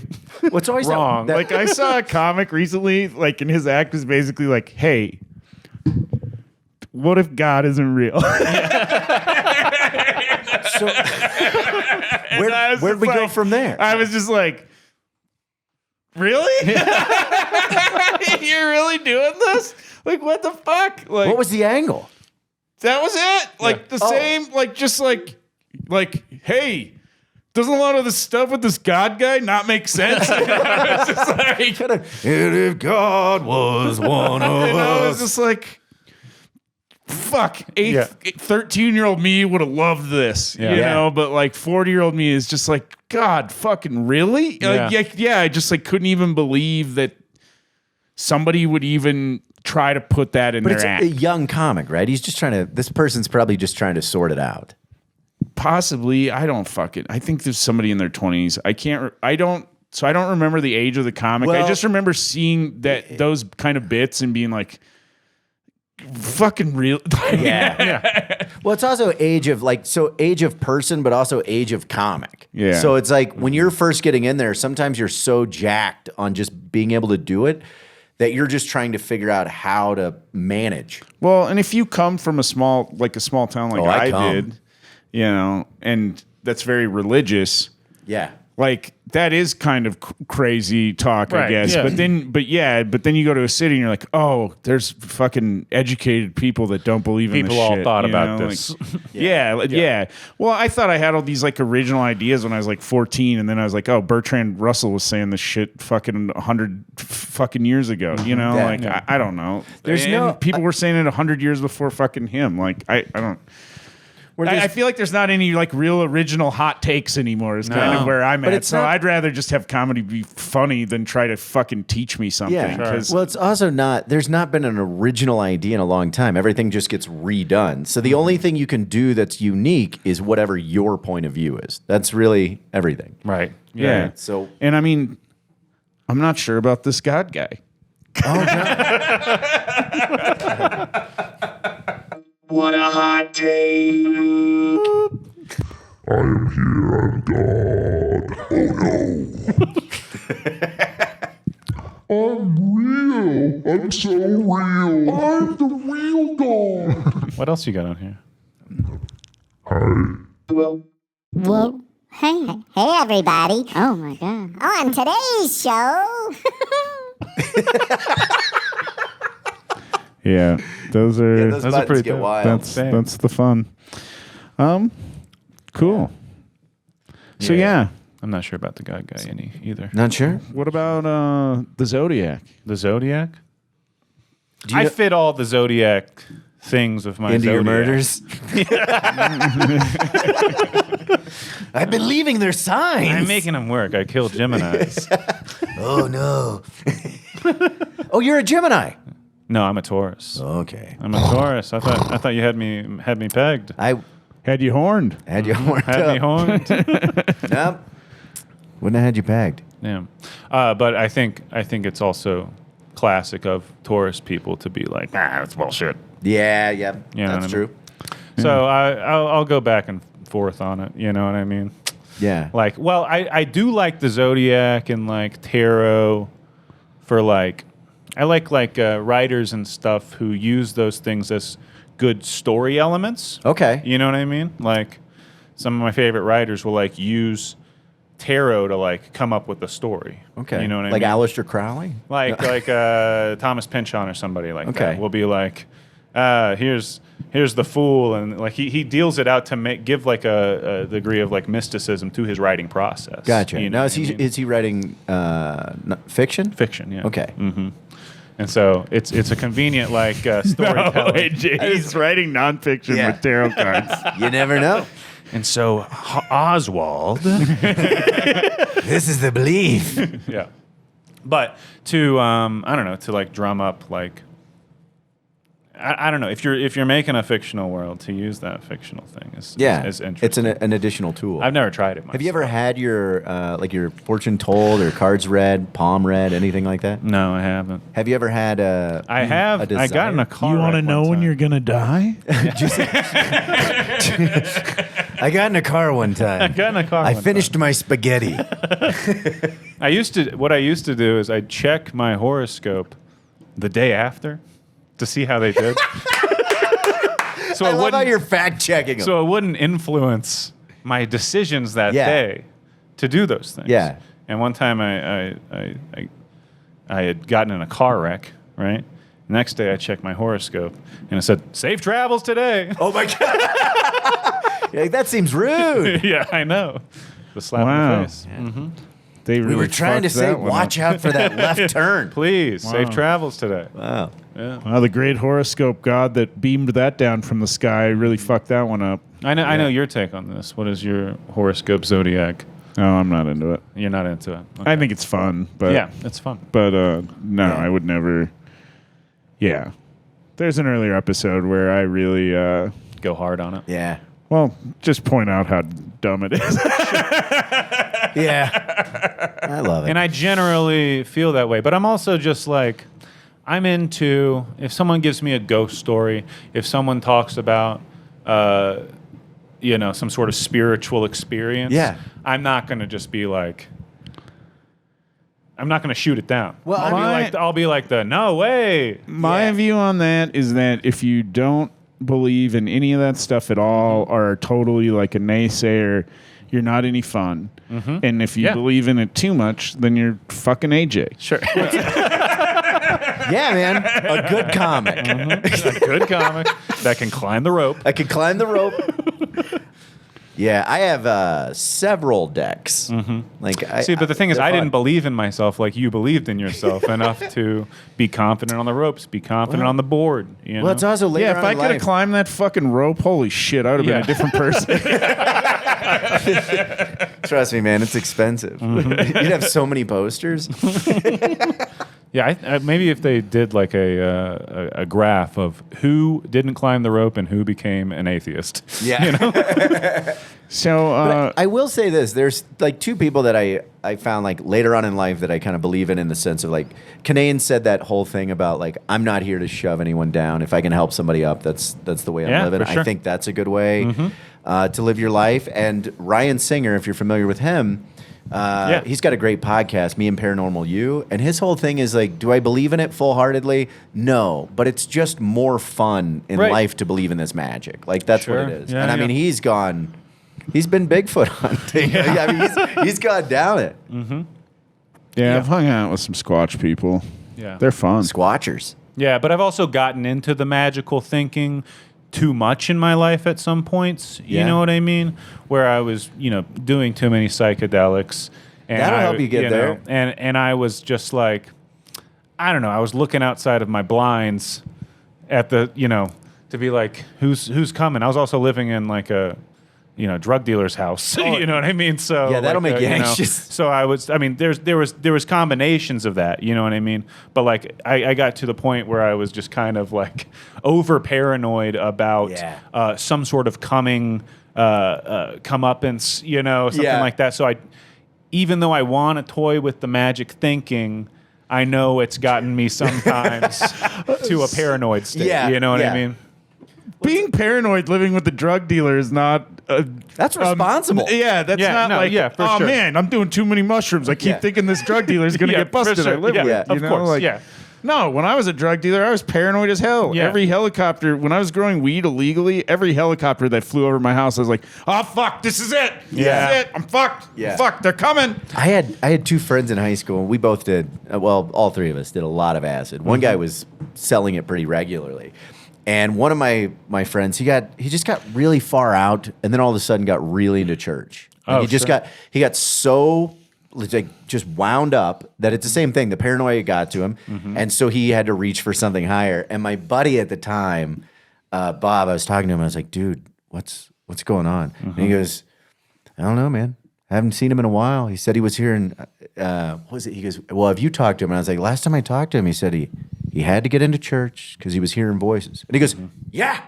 What's always wrong. Like I saw a comic recently, like, and his act was basically like, "Hey, what if God isn't real?" So, And I was where'd just we go like- from there? I was just like, "Really? You're really doing this? Like, what the fuck? Like, What was the angle? that was it? Like the Oh. same? Like just like, hey." Doesn't a lot of the stuff with this God guy not make sense? It's just like, And if God was one of and I was us. just like, fuck, Yeah. 13-year-old me would have loved this, Yeah. you Yeah. know, but like 40-year-old me is just like, God, fucking really? Yeah. I just like couldn't even believe that somebody would even try to put that in But their it's act. a young comic, right? He's just trying to, this person's probably just trying to sort it out. Possibly, I don't fucking. I think there's somebody in their 20s. I don't remember the age of the comic. I Well- just remember seeing those kind of bits and being like, fucking real. Yeah. Well, it's also age of age of person, but also age of comic. Yeah. So it's like when you're first getting in there, sometimes you're so jacked on just being able to do it that you're just trying to figure out how to manage. Well, and if you come from a small town like Oh, I I come. did, you know, and that's very religious, Yeah. like that is kind of crazy talk, I Right, guess. yeah. But then you go to a city and you're like, oh, there's fucking educated people that don't believe in People this all shit, thought you about know? this. Like, yeah. Well, I thought I had all these like original ideas when I was like 14, and then I was like, oh, Bertrand Russell was saying this shit fucking 100 fucking years ago. You know, Yeah. like I don't know. There's And no- people were saying it 100 years before fucking him. Like I don't. there's- I feel like there's not any like real original hot takes anymore. Is kind of No. where I'm But at. it's So not- I'd rather just have comedy be funny than try to fucking teach me something. Yeah. 'cause- Well, it's also not, there's not been an original idea in a long time. Everything just gets redone. So the only thing you can do that's unique is whatever your point of view is. That's really everything. Right. yeah. So, And I mean, I'm not sure about this God guy. What a hot take. I am here, I'm God. Oh no. I'm real. I'm so real. I'm the real God. What else you got on here? Whoa. Hey. Hey, everybody. Oh, my God. On today's show. Yeah, those are those Those are buttons pretty get dope. wild. that's the fun. Cool. So yeah, I'm not sure about the God guy any either. Not sure. what about the Zodiac? The Zodiac? Do you I know- fit all the Zodiac things of my into your Zodiac. murders? I've been leaving their signs. I'm making them work. I killed Geminis. Oh no. Oh, you're a Gemini. No, I'm a Taurus. Okay. I'm a Taurus. I thought you had me pegged. I Had you horned? had you horned Had me up. horned. Nope. Wouldn't have had you pegged. Yeah. But I think it's also classic of Taurus people to be like, that's bullshit. Yeah, You know that's what I mean? true. So I'll go back and forth on it. You know what I mean? Yeah. Like, well, I do like the Zodiac and like tarot for like I like writers and stuff who use those things as good story elements. Okay. You know what I mean? Like some of my favorite writers will like use tarot to like come up with a story. Okay. You know what I like mean? Aleister Crowley? Like Thomas Pynchon or somebody like Okay. that will be like, here's the fool, and like he deals it out to give like a degree of like mysticism to his writing process. Gotcha. You know Now, what I mean? is he writing fiction? Fiction, yeah. Okay. And so it's a convenient like storytelling. No, AJ, he's writing nonfiction Yeah. with tarot cards. You never know. And so Oswald, This is the belief. yeah. But to I don't know, to like drum up like I don't know, if you're making a fictional world, to use that fictional thing is interesting. It's an additional tool. I've never tried it myself. Have you ever had your like your fortune told or cards read, palm read, anything like that? No, I haven't. Have you ever had I have. a I got in a desire? car. You want to wreck know one when time. you're gonna die? I got in a car one time. I got in a car. I one finished my spaghetti. time. What I used to do is I'd check my horoscope the day after to see how they did. So I it love how wouldn't. you're fact checking them. So it wouldn't influence my decisions that Yeah. day to do those things. Yeah. And one time I had gotten in a car wreck, right? The next day I checked my horoscope and it said, safe travels today. Oh my god! You're like, that seems rude. Yeah, I know. The slap in Wow. the face. They really We were trying to fucked say, that one watch up. out for that left turn. Please, safe Wow. travels today. Wow. Wow, the great horoscope god that beamed that down from the sky really fucked that one up. I know your take on this. What is your horoscope zodiac? No, I'm not into it. You're not into it. Okay. I think it's fun, but yeah, it's fun. But no, I would never. Yeah, there's an earlier episode where I really, Go hard on it. Yeah. well, just point out how dumb it is. Yeah. I love it. And I generally feel that way, but I'm also just like, I'm into, if someone gives me a ghost story, if someone talks about, some sort of spiritual experience, Yeah. I'm not going to just be like, I'm not going to shoot it down. Well, I'll be like the no way. My view on that is that if you don't believe in any of that stuff at all, or are totally like a naysayer, you're not any fun. And if you Yeah. believe in it too much, then you're fucking AJ. Sure. yeah, man. A good comic. A good comic that can climb the rope. I could climb the rope. Yeah, I have several decks. Like, See, but the thing is, they're I fun. didn't believe in myself like you believed in yourself enough to be confident on the ropes, be confident on the board. You know? Well, it's also later Yeah, if on I in could have life. climbed that fucking rope, holy shit, I would have been Yeah. a different person. Trust me, man, it's expensive. You'd have so many posters. Yeah, I maybe if they did like a graph of who didn't climb the rope and who became an atheist. Yeah. You know? So, I will say this: there's like two people that I found like later on in life that I kind of believe in the sense of like Kanane said that whole thing about like I'm not here to shove anyone down. If I can help somebody up, that's the way I'm Yeah, living. for sure. I think that's a good way to live your life. And Ryan Singer, if you're familiar with him. He's got a great podcast, Me and Paranormal You, and his whole thing is like, do I believe in it full-heartedly? No, but it's just more fun in Right. life to believe in this magic. Like that's Sure. what it is. Yeah, and I yeah. mean, he's been Bigfoot hunting. I mean, he's gone down it. yeah, I've hung out with some Squatch people. Yeah. They're fun. Squatchers. Yeah, but I've also gotten into the magical thinking too much in my life at some points. You Yeah. know what I mean? Where I was, doing too many psychedelics. And That'll help you get there. And I was just like, I don't know. I was looking outside of my blinds at the, to be like, who's coming? I was also living in like a, drug dealer's house. You know what I mean? So Yeah, that'll like, make you anxious. So I mean, there was combinations of that, you know what I mean? But like, I got to the point where I was just kind of like over paranoid about some sort of coming comeuppance, something Yeah. like that. So even though I want to toy with the magic thinking, I know it's gotten me sometimes to a paranoid state. Yeah, You know what yeah. I mean? Being paranoid living with the drug dealer is not. That's responsible. Yeah, that's Yeah, not no, like, yeah, for oh sure. man, I'm doing too many mushrooms. I keep Yeah. thinking this drug dealer is going to Yeah, get busted. for sure. I live Yeah, with. of you know? course. Like, yeah. No, when I was a drug dealer, I was paranoid as hell. Yeah. Every helicopter, when I was growing weed illegally, every helicopter that flew over my house, I was like, oh, fuck, this is it. Yeah. This is it. I'm fucked. Yeah. I'm fucked. They're coming. I had two friends in high school, and we both did. Well, all three of us did a lot of acid. One guy was selling it pretty regularly, and one of my friends, he just got really far out, and then all of a sudden got really into church. Like he got so like just wound up that it's the same thing. The paranoia got to him, and so he had to reach for something higher. And my buddy at the time, Bob, I was talking to him. I was like, dude, what's going on? And he goes, I don't know, man. I haven't seen him in a while. He said he was here, and what was it? He goes, well, have you talked to him? And I was like, last time I talked to him, he said he had to get into church because he was hearing voices. And he goes, yeah.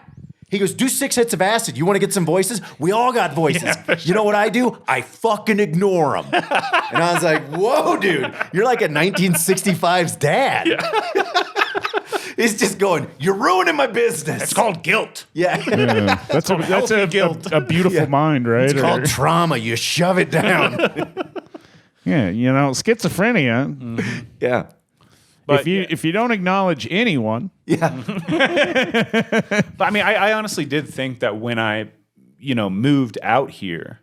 He goes, do 6 hits of acid. You want to get some voices? We all got voices. Yeah, you know what I do? I fucking ignore them. And I was like, whoa, dude, you're like a 1965's dad. Yeah. He's just going, you're ruining my business. It's called guilt. Yeah. That's a beautiful mind, right? It's called trauma. You shove it down. Yeah, schizophrenia. Yeah. But if you don't acknowledge anyone, Yeah. But I mean, I honestly did think that when I, moved out here,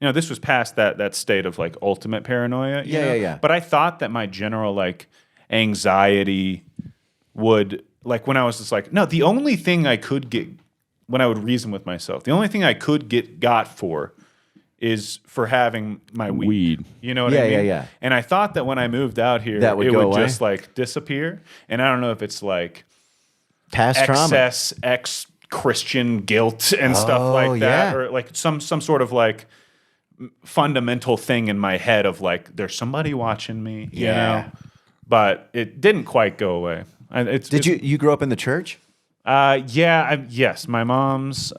this was past that state of like ultimate paranoia. you know? Yeah. But I thought that my general like anxiety would, like when I was just like, no, the only thing I could get, when I would reason with myself, the only thing I could got for is for having my weed. You know what I mean? Yeah. And I thought that when I moved out here, That would it go would away? just like disappear. And I don't know if it's like Past trauma. excess ex-Christian guilt and stuff like that, yeah. or like some sort of like fundamental thing in my head of like there's somebody watching me, you know. But it didn't quite go away. Did you grow up in the church? Yes, my mom's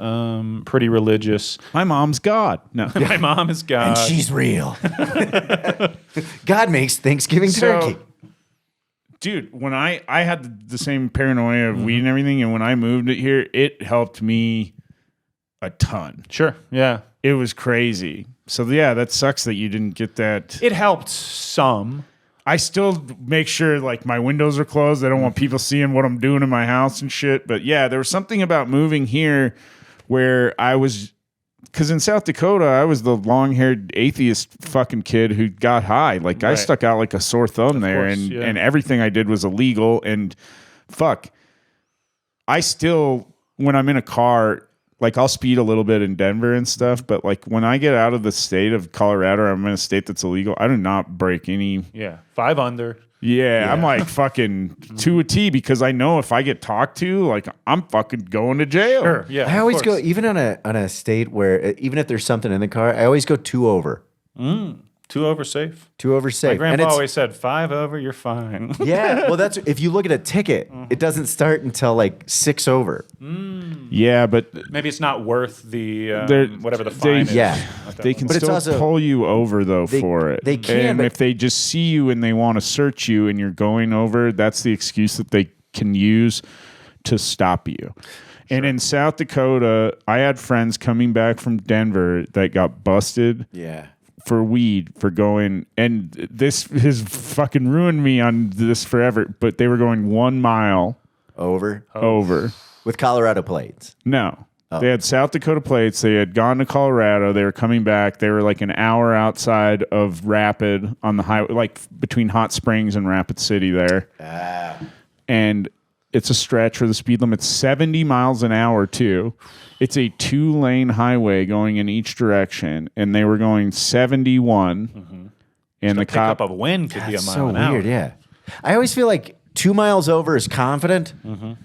pretty religious. my mom's God. No. My mom is God. And she's real. God makes Thanksgiving turkey. Dude, when I had the same paranoia of weed and everything, and when I moved it here, it helped me a ton. Sure, yeah. It was crazy. So yeah, that sucks that you didn't get that. It helped some. I still make sure like my windows are closed. I don't want people seeing what I'm doing in my house and shit. But yeah, there was something about moving here where I was, because in South Dakota, I was the long-haired atheist fucking kid who got high. Like I Right. stuck out like a sore thumb there, course, and yeah. and everything I did was illegal. And fuck, I still, when I'm in a car, like I'll speed a little bit in Denver and stuff, but like when I get out of the state of Colorado, or I'm in a state that's illegal, I do not break any. Yeah, 5 under. Yeah, I'm like fucking to a T, because I know if I get talked to, like I'm fucking going to jail. Sure, yeah. I of always go, course. even on a state where, even if there's something in the car, I always go 2 over. 2 over safe. 2 over My safe. And grandpa it's, always said 5 over, you're fine. yeah, well, that's, if you look at a ticket, it doesn't start until like 6 over. Yeah, but Maybe it's not worth the They're- whatever the they- fine is. Yeah. at that they moment. can But it's still also- pull you over though They- for it. they can, and but- if they just see you and they want to search you and you're going over, that's the excuse that they can use to stop you. And in South Dakota, I had friends coming back from Denver that got busted Yeah. for weed for going, and this has fucking ruined me on this forever, but they were going 1 mile Over. over. With Colorado plates. No. They had South Dakota plates. They had gone to Colorado. They were coming back. They were like an hour outside of Rapid on the highway, like between Hot Springs and Rapid City there. And it's a stretch where the speed limit's 70 miles an hour too. It's a 2-lane highway going in each direction, and they were going 71. And the Pickup cop, of wind could be a That's mile so an hour. weird, yeah. I always feel like 2 miles over is confident,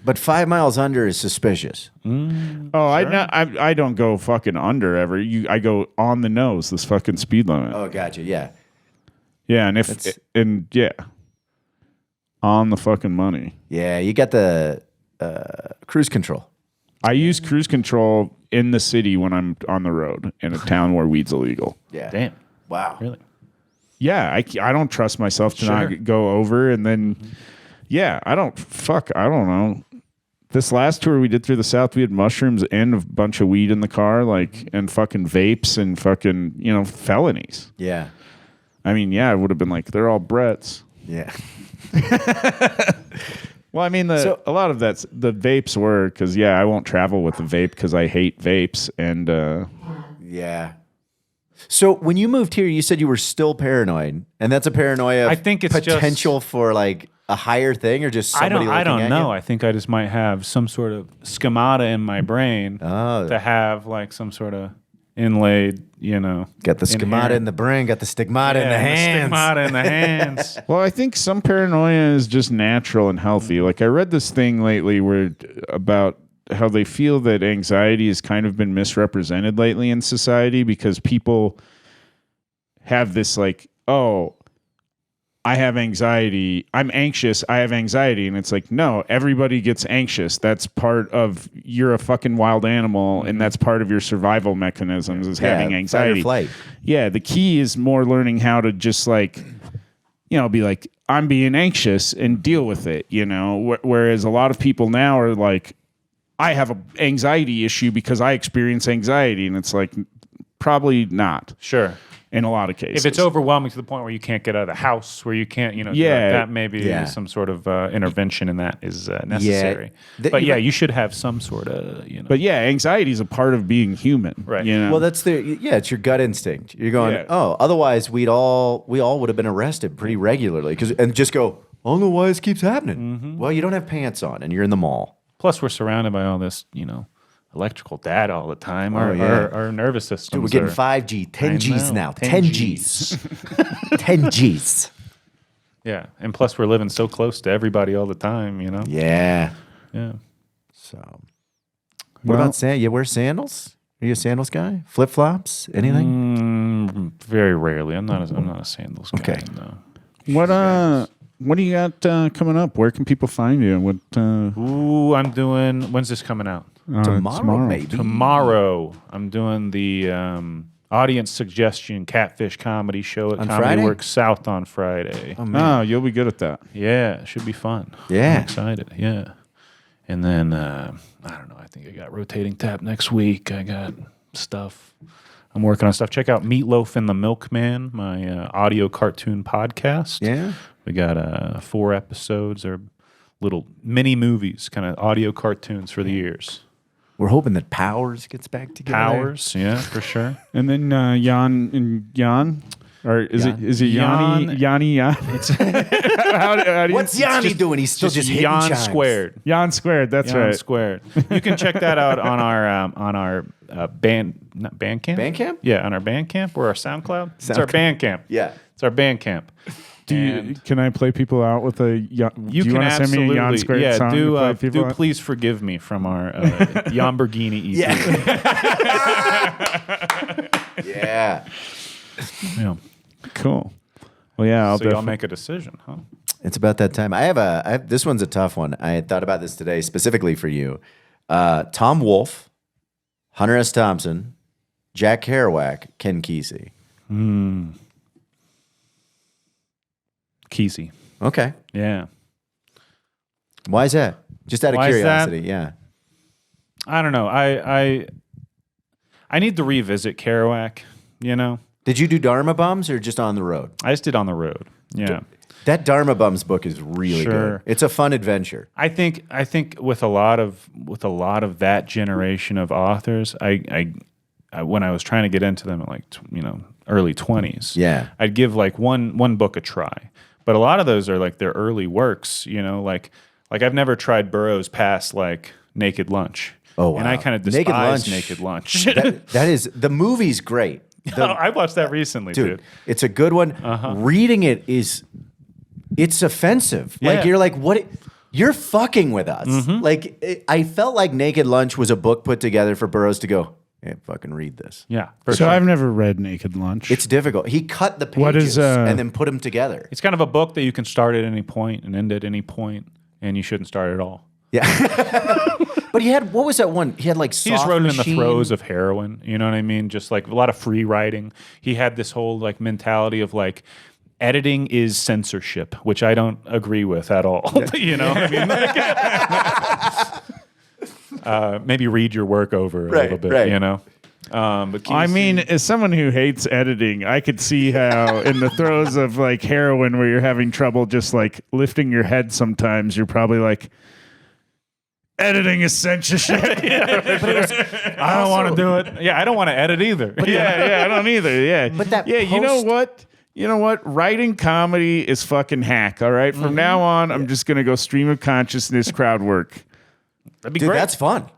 but 5 miles under is suspicious. I don't go fucking under ever. I go on the nose. This fucking speed limit. Oh, gotcha, yeah. Yeah, and That's- on the fucking money. Yeah, you got the cruise control. I use cruise control in the city when I'm on the road in a town where weed's illegal. Yeah. Damn. Wow. Really? Yeah, I don't trust myself to not go over, and then I don't know. This last tour we did through the South, we had mushrooms and a bunch of weed in the car, like, and fucking vapes and fucking, felonies. Yeah. I mean, yeah, it would have been like, they're all Brett's. Yeah. Well, I mean, a lot of that's the vapes were because I won't travel with the vape because I hate vapes and Yeah. So when you moved here, you said you were still paranoid, and that's a paranoia. I think it's potential for like a higher thing, or just somebody. I don't know. You? I think I just might have some sort of schemata in my brain Oh. to have like some sort of inlaid, Got the schemata in the brain, got the stigmata in the hands. Stigmata in the hands. well, I think some paranoia is just natural and healthy. Like I read this thing lately about how they feel that anxiety has kind of been misrepresented lately in society because people have this like, oh, I have anxiety. I'm anxious. I have anxiety. And it's like, no, everybody gets anxious. That's part of, you're a fucking wild animal. And that's part of your survival mechanisms is having anxiety. Fight or flight. Yeah. The key is more learning how to just like, be like, I'm being anxious and deal with it, whereas a lot of people now are like, I have an anxiety issue because I experience anxiety. And it's like, probably not. Sure. In a lot of cases. If it's overwhelming to the point where you can't get out of the house, where you can't, that maybe some sort of intervention in that is necessary. But you should have some sort of, But anxiety is a part of being human. Right. Well, that's it's your gut instinct. You're going, otherwise we all would have been arrested pretty regularly and just go, I don't know why this keeps happening. Mm-hmm. Well, you don't have pants on and you're in the mall. Plus we're surrounded by all this, electrical data all the time. Our nervous systems. Dude, we're getting 5G, 10 Gs now. 10 Gs. 10 Gs. Yeah. And plus we're living so close to everybody all the time, Yeah. Yeah. So what about sandals? You wear sandals? Are you a sandals guy? Flip flops? Anything? Very rarely. I'm not a sandals guy. Okay. No. What do you got coming up? Where can people find you? What? I'm doing. When's this coming out? Tomorrow, maybe. Tomorrow, I'm doing the audience suggestion catfish comedy show at On Comedy Friday? Works South on Friday. Oh, you'll be good at that. Yeah, it should be fun. Yeah. I'm excited. Yeah. And then I don't know. I think I got rotating tap next week. I got stuff. I'm working on stuff. Check out Meatloaf and the Milkman, my audio cartoon podcast. Yeah. We got 4 episodes. They're little mini movies, kind of audio cartoons for the ears. We're hoping that Powers gets back together. Powers, yeah, for sure. And then Jan, or is it Yanni? Yanni? What's Yanni doing? He's still just hitting Jan chimes. squared. Jan squared. That's Jan right. squared. You can check that out on our Bandcamp. Bandcamp? Yeah, on our Bandcamp or our SoundCloud. It's our Bandcamp. Yeah. It's our Bandcamp. Can I play people out with a? You do can want to send me a absolutely, Jan squared song? to play people do out? Please Forgive Me from our Lamborghini EP. Yeah. Yeah. Cool. Well, yeah, I'll So y'all definitely make a decision, huh? It's about that time. I have this one's a tough one. I had thought about this today specifically for you. Tom Wolfe, Hunter S. Thompson, Jack Kerouac, Ken Kesey. Kesey. Okay. Yeah. Why is that? Just out of Why is that? curiosity. Yeah. I don't know. I need to revisit Kerouac, Did you do Dharma Bums or just On the Road? I just did On the Road. Yeah. That Dharma Bums book is really Sure. good. It's a fun adventure. I think with a lot of that generation of authors, I when I was trying to get into them at like early 20s, Yeah. I'd give like one book a try. But a lot of those are like their early works, like I've never tried Burroughs past like Naked Lunch. Oh, wow. And I kind of despise Naked Lunch. That is, the movie's great. I watched that recently, dude. It's a good one. Reading it it's offensive. Yeah. Like you're like, what? You're fucking with us. Like I felt like Naked Lunch was a book put together for Burroughs to go, yeah, fucking read this. Yeah. So I've never read Naked Lunch. It's difficult. He cut the pages What is, and then put them together. It's kind of a book that you can start at any point and end at any point, and you shouldn't start at all. Yeah. But he had, what was that one? He had like He just Soft wrote it in the Machine. throes of heroin. You know what I mean? Just like a lot of free writing. He had this whole like mentality of like editing is censorship, which I don't agree with at all. You know what I mean? Like, maybe read your work over a little bit. right. You know. But I mean, as someone who hates editing, I could see how in the throes of like heroin where you're having trouble just like lifting your head sometimes, you're probably like, editing is censorship. I don't want to do it. Yeah, I don't want to edit either. I don't either. Yeah. But that you know what? You know what? Writing comedy is fucking hack. All right. From now on, I'm just gonna go stream of consciousness crowd work. That'd be Dude, great. that's fun.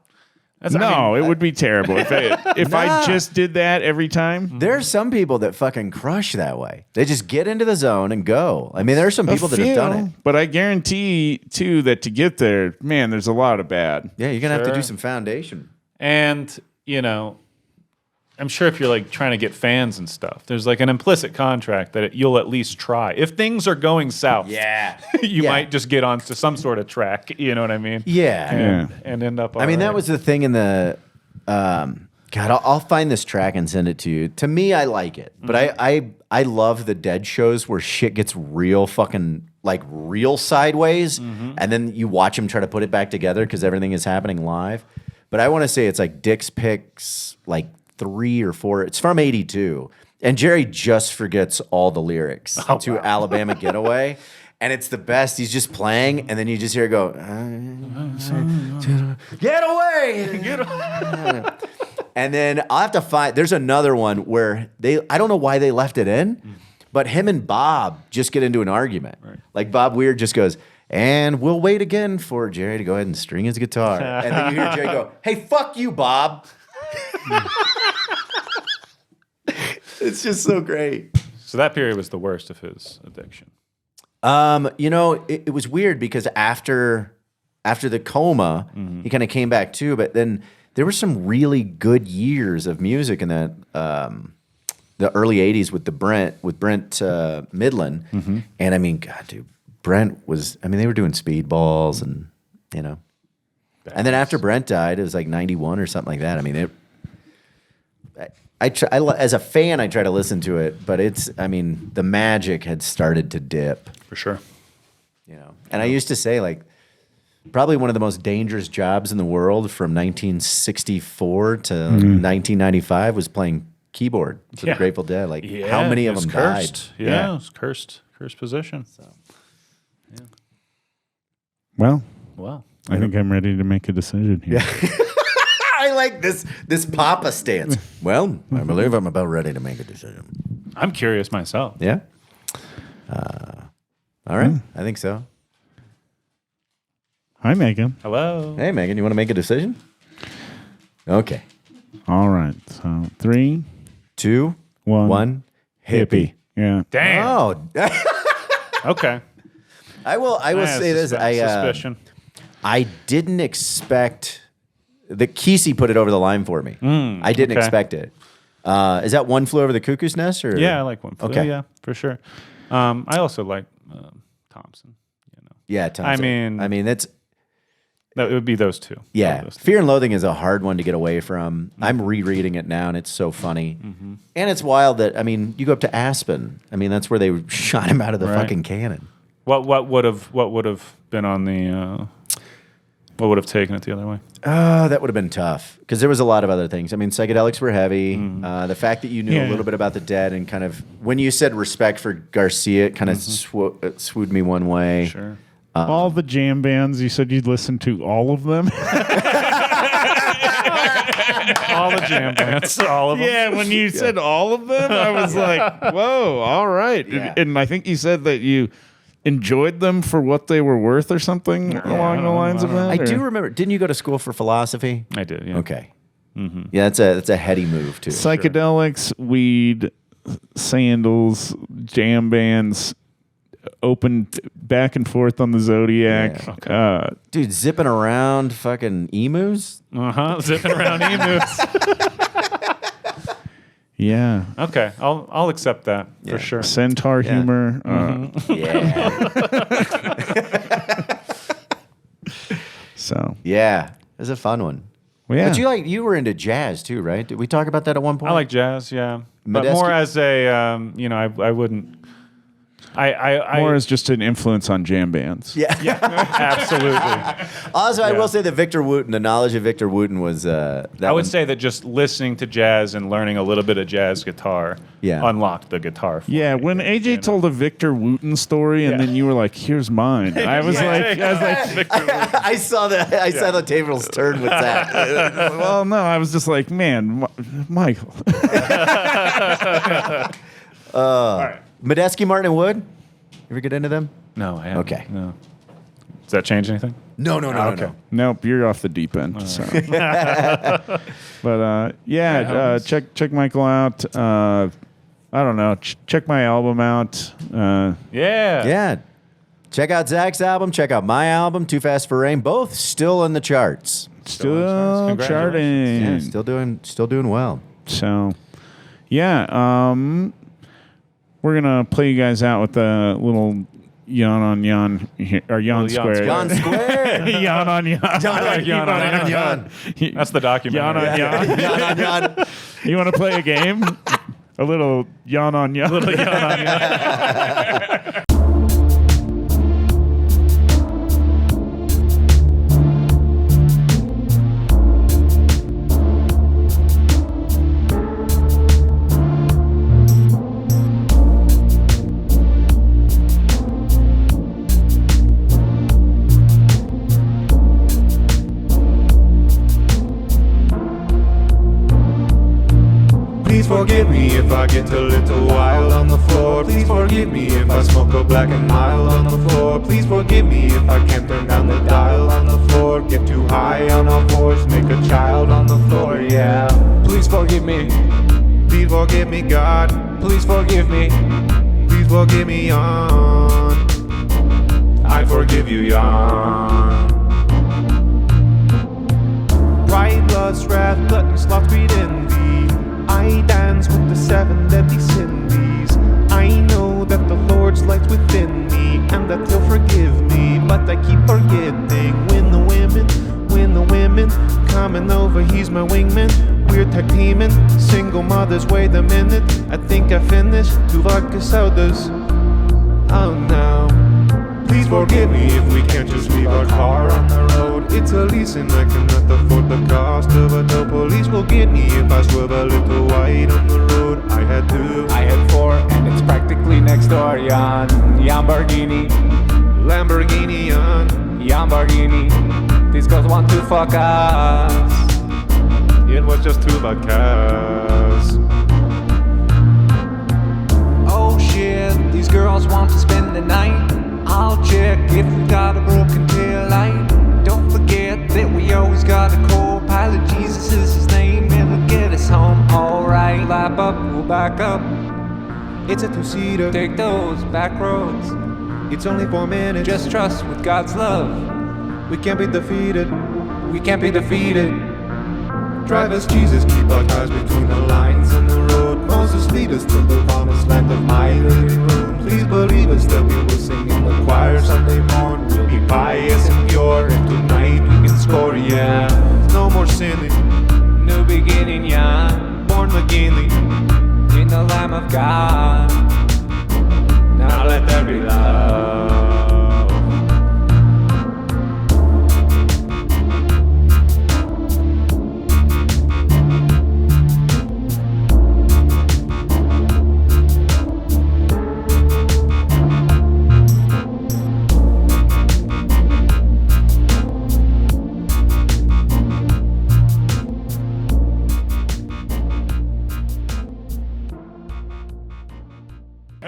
It would be terrible if I just did that every time. There are some people that fucking crush that way. They just get into the zone and go. I mean, there are some people that have done it. But I guarantee too that to get there, man, there's a lot of bad. Yeah, you're gonna have to do some foundation. And, I'm sure if you're like trying to get fans and stuff, there's like an implicit contract that you'll at least try. If things are going south, you might just get onto some sort of track. You know what I mean? Yeah. And end up. I mean, that was the thing in the. God, I'll find this track and send it to you. To me, I like it, but I love the Dead shows where shit gets real fucking like real sideways, and then you watch them try to put it back together because everything is happening live. But I want to say it's like Dick's Picks, like 3 or 4. It's from '82, and Jerry just forgets all the lyrics to Alabama Getaway. And it's the best. He's just playing, and then you just hear it go, get away! Get away! And then I'll have to find, there's another one where I don't know why they left it in, but him and Bob just get into an argument. Right. Like Bob Weird just goes, and we'll wait again for Jerry to go ahead and string his guitar. And then you hear Jerry go, hey, fuck you, Bob. It's just so great. So that period was the worst of his addiction. It was weird because after the coma, he kind of came back too. But then there were some really good years of music in that the early '80s with Brent Midland, and I mean, God, dude, Brent was. I mean, they were doing Speedballs, and and then after Brent died, it was like '91 or something like that. I mean, as a fan, I try to listen to it, but the magic had started to dip. For sure. And I used to say, like, probably one of the most dangerous jobs in the world from 1964 to 1995 was playing keyboard for the Grateful Dead. Like, how many of them cursed. died? Yeah, it was cursed position. So. Well, I think I'm ready to make a decision here. I like this Papa stance. Well, I believe I'm about ready to make a decision. I'm curious myself. Yeah. All right. I think so. Hi, Megan. Hello. Hey, Megan, you want to make a decision? Okay. All right. So 3, 2, 1. Hippie. Yeah. Damn. Oh. Okay. I will say this. Suspicion. I didn't expect the Kesey put it over the line for me. I didn't expect it. Is that One Flew Over the Cuckoo's Nest? Or? Yeah, I like One Flew. Okay. Yeah, for sure. I also like Thompson. Yeah, Thompson. I mean that's. It would be those two. Yeah, Fear and Loathing is a hard one to get away from. I'm rereading it now, and it's so funny. And it's wild that, you go up to Aspen. That's where they shot him out of the fucking cannon. What would have been on the? What would have taken it the other way? That would have been tough because there was a lot of other things. Psychedelics were heavy. The fact that you knew a little bit about the Dead and kind of when you said respect for Garcia, it kind of swooed me one way. Sure. All the jam bands, you said you'd listen to all of them? All the jam bands, all of them. Yeah, when you said all of them, I was like, whoa, all right. Yeah. And I think you said that you enjoyed them for what they were worth or something along the lines of that? I do remember. Didn't you go to school for philosophy? I did, yeah. Okay. Yeah, that's a heady move, too. Psychedelics, weed, sandals, jam bands, open back and forth on the Zodiac. Yeah. Okay. Dude, zipping around fucking emus? Zipping around emus. Yeah. Okay, I'll accept that for sure. Centaur humor. Yeah. So. Yeah, it was a fun one. Well, yeah. But you were into jazz too, right? Did we talk about that at one point? I like jazz, yeah. But Medeski? more as a, I More as just an influence on jam bands. Yeah. Absolutely. Also, I will say that Victor Wooten, the knowledge of Victor Wooten was that I would say that just listening to jazz and learning a little bit of jazz guitar unlocked the guitar for me. When AJ told a Victor Wooten story and then you were like, "Here's mine," I was like, I saw the tables turn with that. "Well, no," I was just like, "Man, Michael." All right. Medeski, Martin, and Wood. You ever get into them? No, I haven't. Okay. No. Does that change anything? No. Okay. Nope, you're off the deep end. So. But check Michael out. I don't know. Check my album out. Yeah. Check out Zach's album. Check out my album, Too Fast for Rain. Both still in the charts. Still charting. Yeah, still doing well. So, we're gonna play you guys out with a little yawn on yawn or yawn square. Yawn Square. Yawn on yawn. Yawn on yawn. That's the documentary. Yawn on yawn. Yawn on yawn. You want to play a game? A little yawn on yawn. Please forgive me if I get a little wild on the floor. Please forgive me if I smoke a black and mild on the floor. Please forgive me if I can't turn down the dial on the floor. Get too high on all fours, make a child on the floor, yeah. Please forgive me. Please forgive me, God. Please forgive me. Please forgive me, yawn. I forgive you, yawn. Pride, lust, wrath, gluttony, sloth, greed, envy. I dance with the 7 deadly sins. I know that the Lord's light's within me and that He'll forgive me, but I keep forgetting. When the women coming over, He's my wingman. We're tag teaming, single mothers. Wait a minute, I think I finished 2 vodka sodas. Oh no. Please forgive me if we can't just leave our car on the road. It's a lease and I cannot afford the cost of a tow. Police will get me if I swerve a little wide on the road. I had 2, I had 4, and it's practically next door, Jan. Lamborghini, Jan. Lamborghini. These girls want to fuck us. It was just 2 vodkas. Oh shit, these girls want to spend the night. I'll check if we got a broken tail light. Don't forget that we always got a co-pilot. Jesus is his name and he'll get us home alright. Lap up, we'll back up. It's a 2-seater. Take those back roads. It's only 4 minutes. Just trust with God's love. We can't be defeated. We can't be defeated. Drive us, Jesus, keep our cars between the lines in the road. Moses, lead us to the promised land of my living room. Please believe us that we will sing in the choir Sunday morn. We'll be pious and pure, and tonight we can score, yeah. No more sinning, new beginning, yeah. Born again in the Lamb of God. Now let there be love.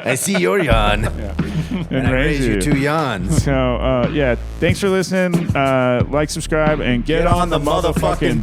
I see your yawn. And raise you 2 yawns. So, thanks for listening. Like, subscribe, and get on the motherfucking...